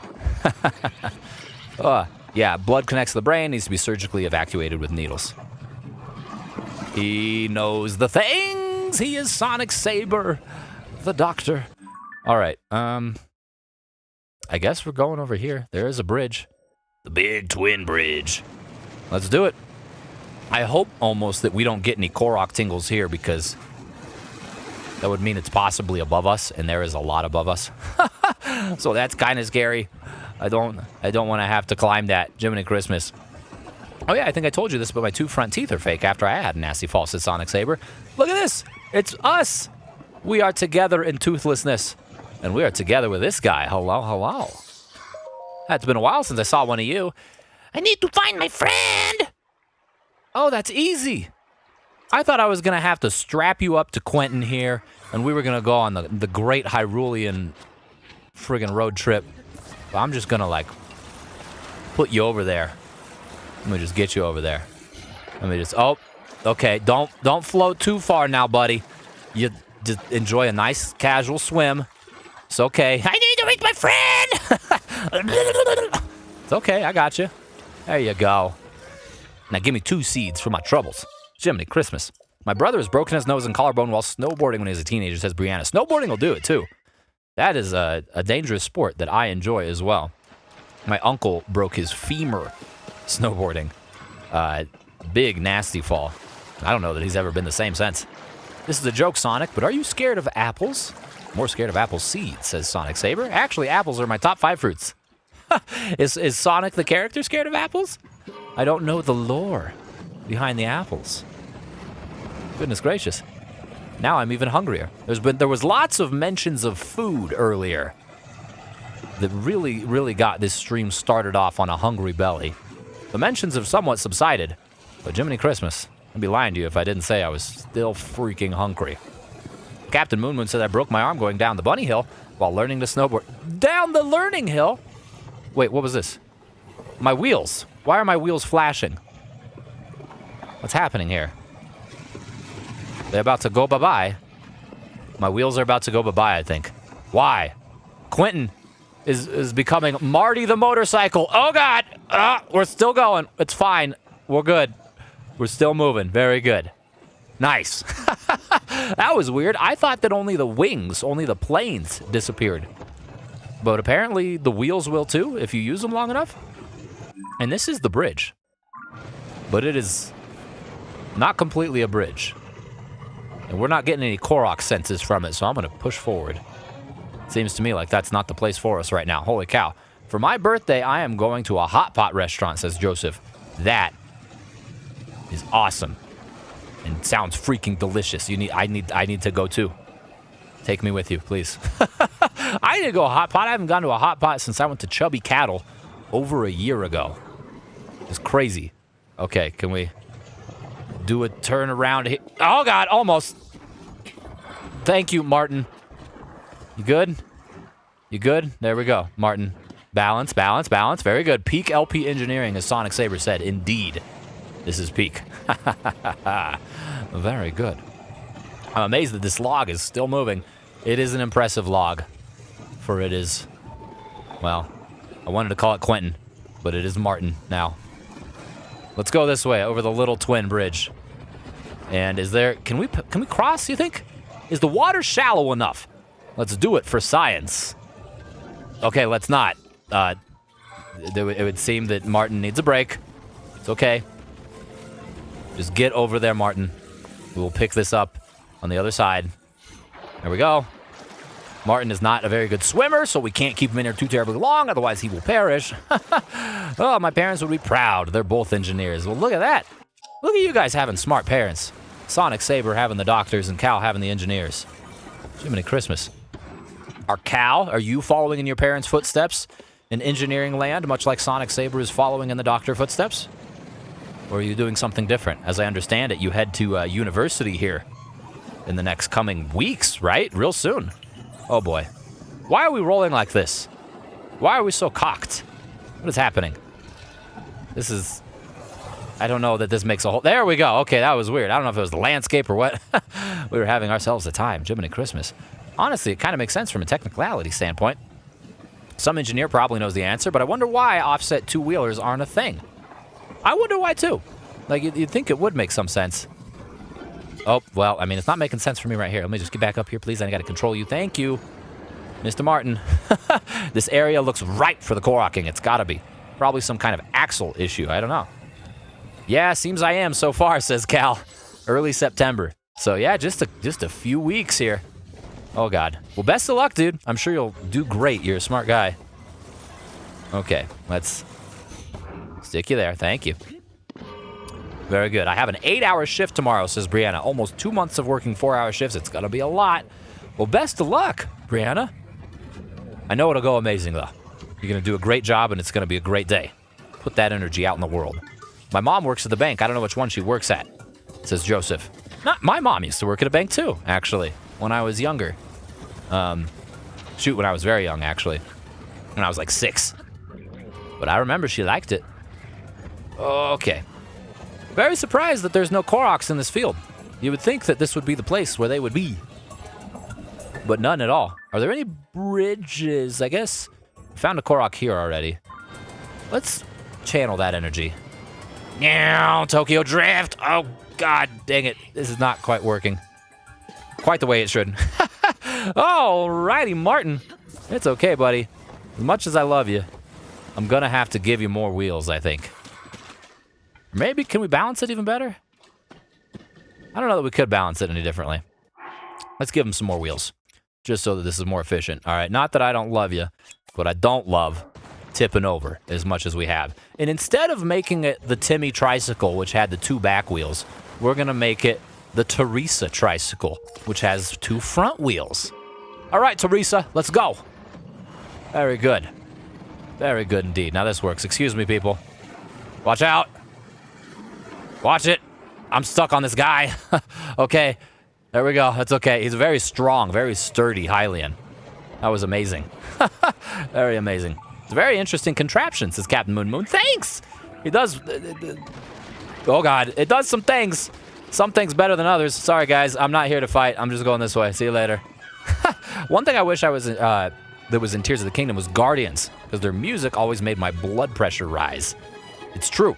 Yeah, blood connects to the brain, needs to be surgically evacuated with needles. He knows the things. He is Sonic Saber, the doctor. All right, I guess we're going over here. There is a bridge. The big twin bridge. Let's do it. I hope almost that we don't get any Korok tingles here, because that would mean it's possibly above us, and there is a lot above us. So that's kind of scary. I don't want to have to climb that. Jiminy Christmas. Oh yeah, I think I told you this, but my 2 front teeth are fake after I had a nasty fall, said Sonic Saber. Look at this. It's us. We are together in toothlessness. And we are together with this guy. Hello, hello. It's been a while since I saw one of you. I need to find my friend. Oh, that's easy. I thought I was going to have to strap you up to Quentin here, and we were going to go on the great Hyrulean friggin' road trip. But I'm just going to, like, put you over there. Let me just get you over there. Let me just... Oh, okay. Don't float too far now, buddy. You just enjoy a nice casual swim. It's okay. I need to reach my friend! It's okay. I got you. There you go. Now give me 2 seeds for my troubles. Jiminy Christmas. My brother has broken his nose and collarbone while snowboarding when he was a teenager, says Brianna. Snowboarding will do it, too. That is a dangerous sport that I enjoy as well. My uncle broke his femur snowboarding. Big, nasty fall. I don't know that he's ever been the same since. This is a joke, Sonic, but are you scared of apples? More scared of apple seeds, says Sonic Saber. Actually, apples are my top 5 fruits. Is Sonic the character scared of apples? I don't know the lore behind the apples. Goodness gracious. Now I'm even hungrier. There was lots of mentions of food earlier that really got this stream started off on a hungry belly. The mentions have somewhat subsided, but Jiminy Christmas, I'd be lying to you if I didn't say I was still freaking hungry. Captain Moon Moon said I broke my arm going down the bunny hill while learning to snowboard. Down the learning hill? Wait, what was this? My wheels. Why are my wheels flashing? What's happening here? They're about to go bye-bye. My wheels are about to go bye-bye, I think. Why? Quentin is becoming Marty the motorcycle. Oh, God! We're still going. It's fine. We're good. We're still moving. Very good. Nice. That was weird. I thought that only the wings, only the planes disappeared. But apparently the wheels will too, if you use them long enough. And this is the bridge. But it is not completely a bridge. And we're not getting any Koroks senses from it, so I'm going to push forward. Seems to me like that's not the place for us right now. Holy cow. For my birthday, I am going to a hot pot restaurant, says Joseph. That is awesome. And sounds freaking delicious. I need to go too. Take me with you, please. I need to go to a hot pot. I haven't gone to a hot pot since I went to Chubby Cattle over a year ago. It's crazy. Okay, can we do a turn around here? Oh, God, almost. Thank you, Martin. You good? You good? There we go, Martin. Balance, balance, balance. Very good. Peak LP engineering, as Sonic Saber said. Indeed. This is peak. Very good. I'm amazed that this log is still moving. It is an impressive log. For it is, well, I wanted to call it Quentin, but it is Martin now. Let's go this way, over the little twin bridge. And is there, can we cross, you think? Is the water shallow enough? Let's do it for science. Okay, let's not. It would seem that Martin needs a break. It's okay. Just get over there, Martin. We will pick this up on the other side. There we go. Martin is not a very good swimmer, so we can't keep him in here too terribly long, otherwise he will perish. Oh, my parents would be proud. They're both engineers. Well, look at that. Look at you guys having smart parents. Sonic Saber having the doctors and Cal having the engineers. Jiminy Christmas. Are you following in your parents' footsteps in engineering land, much like Sonic Saber is following in the doctor footsteps? Or are you doing something different? As I understand it, you head to university here in the next coming weeks, right? Real soon. Oh, boy. Why are we rolling like this? Why are we so cocked? What is happening? This is... I don't know that this makes a whole... There we go. Okay, that was weird. I don't know if it was the landscape or what. We were having ourselves a time. Jiminy Christmas. Honestly, it kind of makes sense from a technicality standpoint. Some engineer probably knows the answer, but I wonder why offset two-wheelers aren't a thing. I wonder why, too. Like, you'd think it would make some sense. Oh, well, I mean, it's not making sense for me right here. Let me just get back up here, please. I got to control you. Thank you, Mr. Martin. This area looks ripe for the Koroking. It's got to be. Probably some kind of axle issue. I don't know. Yeah, seems I am so far, says Cal. Early September. So, yeah, just a few weeks here. Oh, God. Well, best of luck, dude. I'm sure you'll do great. You're a smart guy. Okay, let's stick you there. Thank you. Very good. I have an 8-hour shift tomorrow, says Brianna. Almost 2 months of working 4-hour shifts. It's going to be a lot. Well, best of luck, Brianna. I know it'll go amazing, though. You're going to do a great job, and it's going to be a great day. put that energy out in the world. My mom works at the bank. I don't know which one she works at, says Joseph. Not my mom used to work at a bank too, actually, when I was younger. Shoot, when I was very young, actually. When I was like 6. But I remember she liked it. Okay. Very surprised that there's no Koroks in this field. You would think that this would be the place where they would be. But none at all. Are there any bridges? I guess found a Korok here already. Let's channel that energy. Now, Tokyo Drift. Oh, God dang it. This is not quite working. Quite the way it should. Alrighty, Martin. It's okay, buddy. As much as I love you, I'm gonna have to give you more wheels, I think. Maybe, can we balance it even better? I don't know that we could balance it any differently. Let's give him some more wheels, just so that this is more efficient. All right, not that I don't love you, but I don't love tipping over as much as we have. And instead of making it the Timmy tricycle, which had the 2 back wheels, we're gonna make it the Teresa tricycle, which has 2 front wheels. All right, Teresa, let's go. Very good. Very good indeed. Now this works. Excuse me, people. Watch out. Watch it. I'm stuck on this guy. Okay. There we go. That's okay. He's very strong, very sturdy Hylian. That was amazing. Very amazing. It's a very interesting contraption, says Captain Moon Moon. Thanks! He does... Oh, God. It does some things. Some things better than others. Sorry, guys. I'm not here to fight. I'm just going this way. See you later. One thing I wish I was... that was in Tears of the Kingdom was Guardians, because their music always made my blood pressure rise. It's true.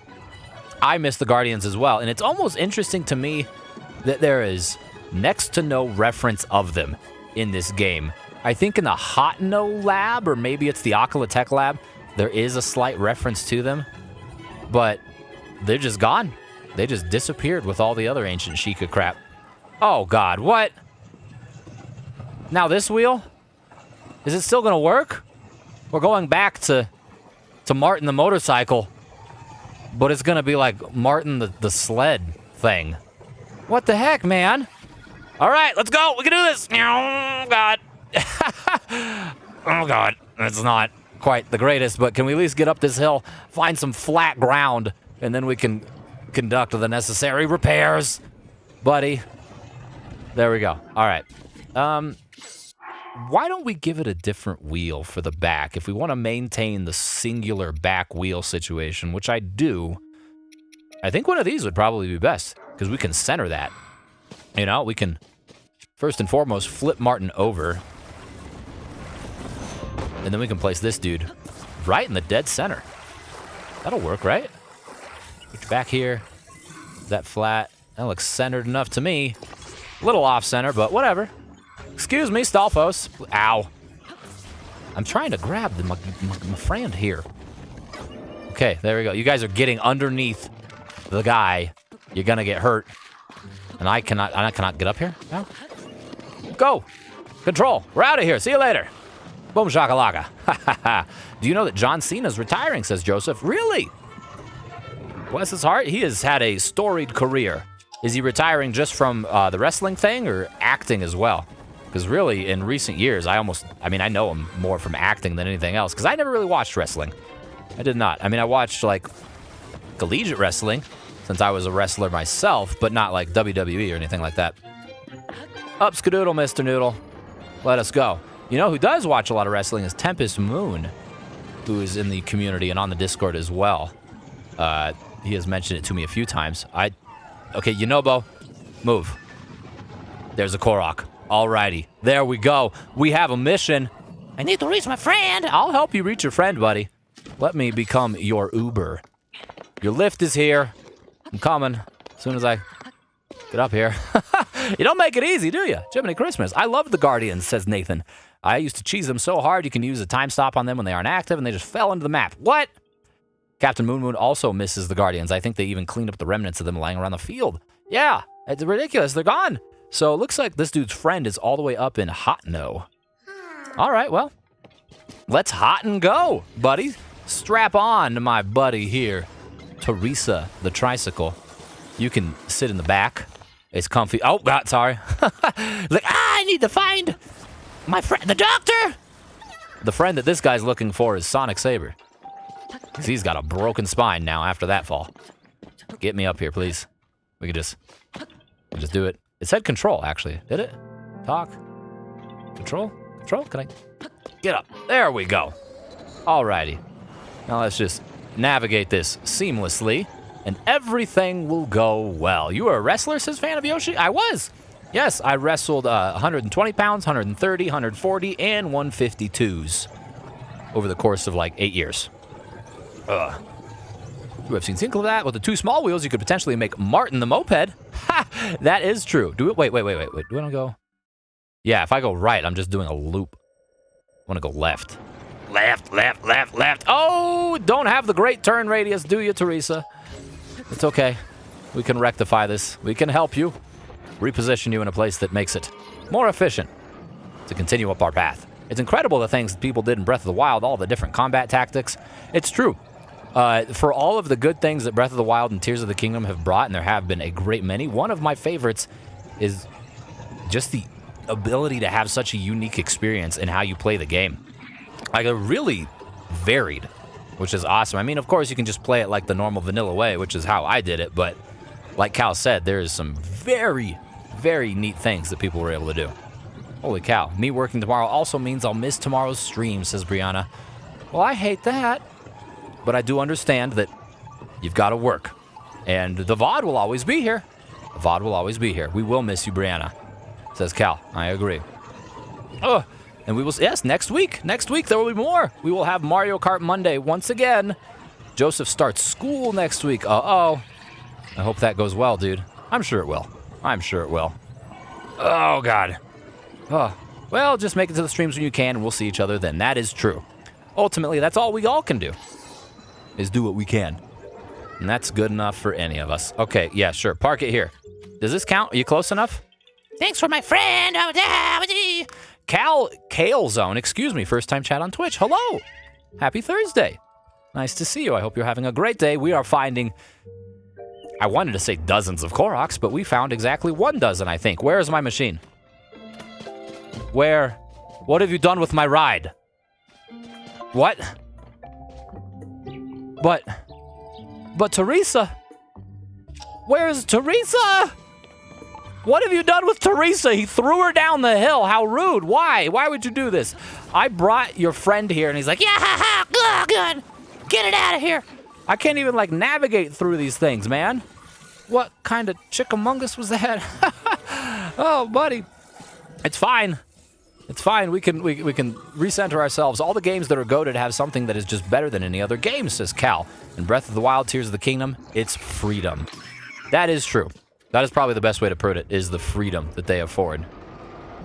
I miss the Guardians as well, and it's almost interesting to me that there is next to no reference of them in this game. I think in the Hotno lab, or maybe it's the Tech lab, there is a slight reference to them, but they're just gone. They just disappeared with all the other ancient Sheikah crap. Oh, God, what? Now this wheel? Is it still gonna work? We're going back to Martin the motorcycle, but it's gonna be like Martin the sled thing. What the heck, man? All right, let's go. We can do this. Oh, God. Oh, God. That's not quite the greatest, but can we at least get up this hill, find some flat ground, and then we can conduct the necessary repairs, buddy. There we go. All right. Why don't we give it a different wheel for the back? If we want to maintain the singular back wheel situation, which I do, I think one of these would probably be best, because we can center that. You know, we can, first and foremost, flip Martin over. And then we can place this dude right in the dead center. That'll work, right? Put you back here. That flat. That looks centered enough to me. A little off-center, but whatever. Excuse me, Stalfos. Ow. I'm trying to grab my friend here. Okay, there we go. You guys are getting underneath the guy. You're gonna get hurt. And I cannot get up here now. Go. Control. We're out of here. See you later. Boom shakalaka. Do you know that John Cena's retiring, says Joseph. Really? Bless his heart. He has had a storied career. Is he retiring just from the wrestling thing or acting as well? Because really, in recent years, I know him more from acting than anything else. Because I never really watched wrestling. I did not. I mean, I watched, like, collegiate wrestling, since I was a wrestler myself, but not, like, WWE or anything like that. Up, skadoodle, Mr. Noodle. Let us go. You know who does watch a lot of wrestling is Tempest Moon, who is in the community and on the Discord as well. He has mentioned it to me a few times. Okay, Yunobo, move. There's a Korok. Alrighty, there we go. We have a mission. I need to reach my friend. I'll help you reach your friend, buddy. Let me become your Uber. Your lift is here. I'm coming as soon as I get up here. You don't make it easy, do you? Jiminy Christmas. I love the Guardians, says Nathan. I used to cheese them so hard you can use a time stop on them when they aren't active, and they just fell into the map. What? Captain Moon Moon also misses the Guardians. I think they even cleaned up the remnants of them lying around the field. Yeah, it's ridiculous. They're gone. So it looks like this dude's friend is all the way up in Hotno. All right, well, let's hot and go, buddy. Strap on to my buddy here, Teresa, the tricycle. You can sit in the back. It's comfy. Oh, God, sorry. Like, I need to find my friend, the doctor. The friend that this guy's looking for is Sonic Saber. 'Cause he's got a broken spine now after that fall. Get me up here, please. We can just do it. It said control, actually. Did it? Talk. Control? Control? Can I get up? There we go. Alrighty. Now let's just navigate this seamlessly, and everything will go well. You were a wrestler, says Fan of Yoshi? I was. Yes, I wrestled 120 pounds, 130, 140, and 152s over the course of like 8 years. You have seen single of that with the 2 small wheels. You could potentially make Martin the moped. Ha! That is true. Do it. Wait. Do I want to go? Yeah, if I go right, I'm just doing a loop. I want to go left. Left. Oh, don't have the great turn radius, do you, Teresa? It's okay. We can rectify this. We can help you. Reposition you in a place that makes it more efficient to continue up our path. It's incredible the things people did in Breath of the Wild, all the different combat tactics. It's true. For all of the good things that Breath of the Wild and Tears of the Kingdom have brought, and there have been a great many, one of my favorites is just the ability to have such a unique experience in how you play the game. Like, a really varied, which is awesome. I mean, of course, you can just play it like the normal vanilla way, which is how I did it, but like Cal said, there is some very, very neat things that people were able to do. Holy cow. Me working tomorrow also means I'll miss tomorrow's stream, says Brianna. Well, I hate that. But I do understand that you've got to work. And the VOD will always be here. The VOD will always be here. We will miss you, Brianna, says Cal. I agree. Oh, and we will, yes, next week. Next week there will be more. We will have Mario Kart Monday once again. Joseph starts school next week. Uh-oh. I hope that goes well, dude. I'm sure it will. I'm sure it will. Oh, God. Oh. Well, just make it to the streams when you can, and we'll see each other then. That is true. Ultimately, that's all we all can do, is do what we can. And that's good enough for any of us. Okay, yeah, sure. Park it here. Does this count? Are you close enough? Thanks for my friend. Kale Zone, excuse me, first time chat on Twitch. Hello. Happy Thursday. Nice to see you. I hope you're having a great day. We are finding, I wanted to say dozens of Koroks, but we found exactly 1 dozen, I think. Where is my machine? Where? What have you done with my ride? What? But Teresa? Where is Teresa? What have you done with Teresa? He threw her down the hill. How rude. Why? Why would you do this? I brought your friend here, and he's like, yeah, ha, ha, good. Get it out of here. I can't even, like, navigate through these things, man. What kind of chickamungus was that? Oh, buddy. It's fine. It's fine. We can recenter ourselves. All the games that are goated have something that is just better than any other game, says Cal. In Breath of the Wild, Tears of the Kingdom, it's freedom. That is true. That is probably the best way to put it, is the freedom that they afford.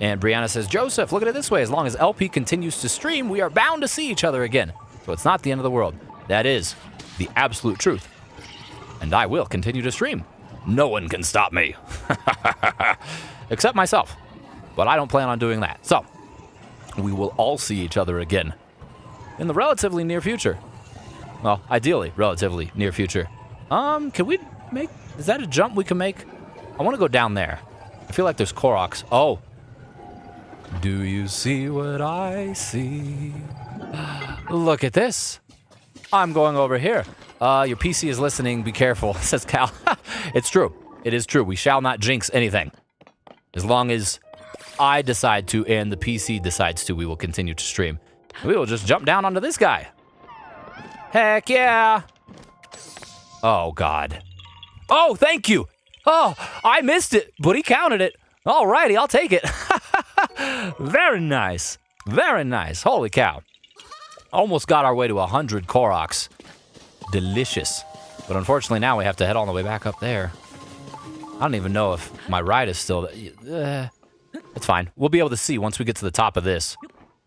And Brianna says, Joseph, look at it this way. As long as LP continues to stream, we are bound to see each other again. So it's not the end of the world. That is the absolute truth. And I will continue to stream. No one can stop me. Except myself. But I don't plan on doing that. So, we will all see each other again in the relatively near future. Well, ideally, relatively near future. Can we make, is that a jump we can make? I want to go down there. I feel like there's Koroks. Oh. Do you see what I see? Look at this. I'm going over here. Your PC is listening. Be careful, says Cal. It's true. It is true. We shall not jinx anything. As long as I decide to and the PC decides to, we will continue to stream. We will just jump down onto this guy. Heck yeah. Oh, God. Oh, thank you. Oh, I missed it, but he counted it. All righty, I'll take it. Very nice. Very nice. Holy cow. Almost got our way to 100 Koroks. Delicious. But unfortunately, now we have to head all the way back up there. I don't even know if my ride is still there. It's fine. We'll be able to see once we get to the top of this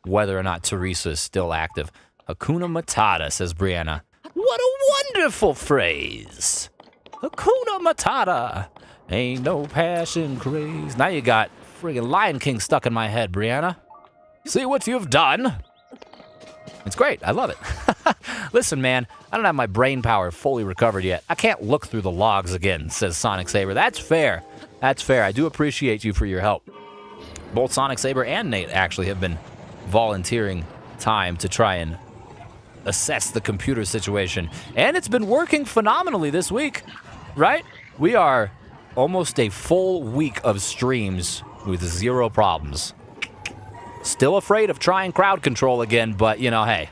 whether or not Teresa is still active. Hakuna Matata, says Brianna. What a wonderful phrase. Hakuna Matata. Ain't no passion craze. Now you got friggin' Lion King stuck in my head, Brianna. See what you've done. It's great. I love it. Listen, man, I don't have my brain power fully recovered yet. I can't look through the logs again, says Sonic Saber. That's fair. That's fair. I do appreciate you for your help. Both Sonic Saber and Nate actually have been volunteering time to try and assess the computer situation. And it's been working phenomenally this week, right? We are almost a full week of streams with 0 problems. Still afraid of trying crowd control again, but, you know, hey,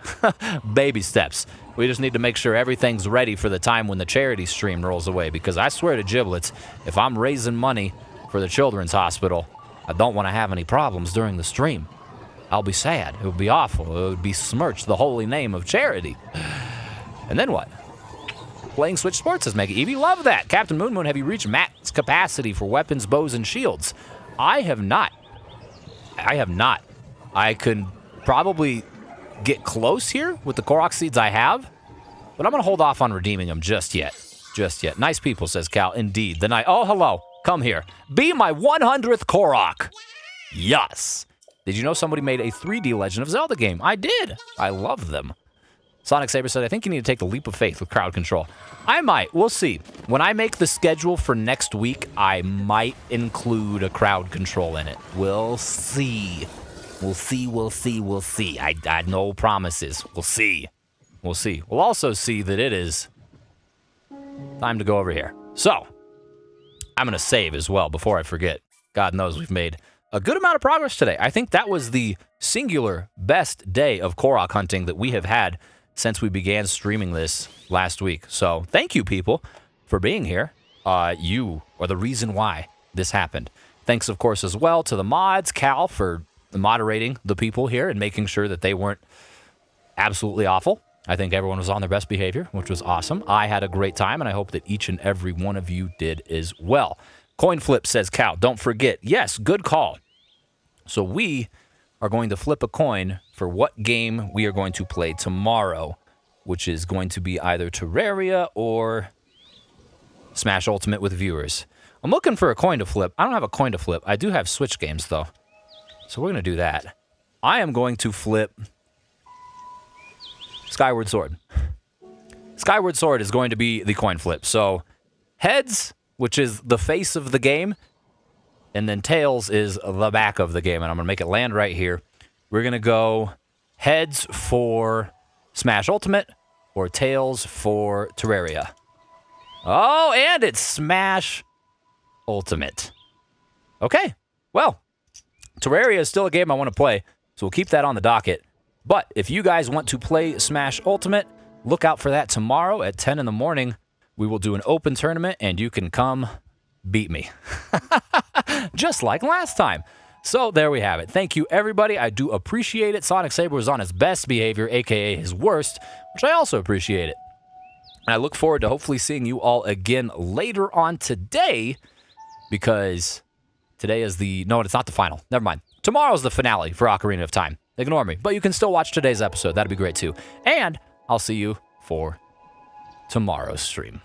baby steps. We just need to make sure everything's ready for the time when the charity stream rolls away, because I swear to giblets, if I'm raising money for the children's hospital, I don't want to have any problems during the stream. I'll be sad. It would be awful. It would besmirch the holy name of charity. And then what? Playing Switch Sports says, Mega Eevee, love that. Captain Moon Moon, have you reached max capacity for weapons, bows, and shields? I have not. I could probably get close here with the Koroks seeds I have, but I'm going to hold off on redeeming them just yet. Nice people, says Cal. Indeed. Oh, hello. Come here. Be my 100th Korok. Yes. Did you know somebody made a 3D Legend of Zelda game? I did. I love them. Sonic Saber said, I think you need to take the leap of faith with crowd control. I might. We'll see. When I make the schedule for next week, I might include a crowd control in it. We'll see. We'll see. I no promises. We'll see. We'll also see that it is time to go over here. So, I'm going to save as well before I forget. God knows we've made a good amount of progress today. I think that was the singular best day of Korok hunting that we have had since we began streaming this last week. So, thank you, people, for being here. You are the reason why this happened. Thanks, of course, as well to the mods, Cal, for moderating the people here and making sure that they weren't absolutely awful. I think everyone was on their best behavior, which was awesome. I had a great time, and I hope that each and every one of you did as well. Coin flip, says Cal. Don't forget. Yes, good call. So we are going to flip a coin for what game we are going to play tomorrow, which is going to be either Terraria or Smash Ultimate with viewers. I'm looking for a coin to flip. I don't have a coin to flip. I do have Switch games, though. So we're going to do that. I am going to flip Skyward Sword. Skyward Sword is going to be the coin flip. So heads, which is the face of the game, and then tails is the back of the game. And I'm going to make it land right here. We're going to go heads for Smash Ultimate or tails for Terraria. Oh, and it's Smash Ultimate. Okay, well, Terraria is still a game I want to play, so we'll keep that on the docket. But if you guys want to play Smash Ultimate, look out for that tomorrow at 10 in the morning. We will do an open tournament, and you can come beat me. Just like last time. So there we have it. Thank you, everybody. I do appreciate it. Sonic Saber was on his best behavior, a.k.a. his worst, which I also appreciate it. And I look forward to hopefully seeing you all again later on today, because today is the... No, it's not the final. Never mind. Tomorrow's the finale for Ocarina of Time. Ignore me. But you can still watch today's episode. That'd be great, too. And I'll see you for tomorrow's stream.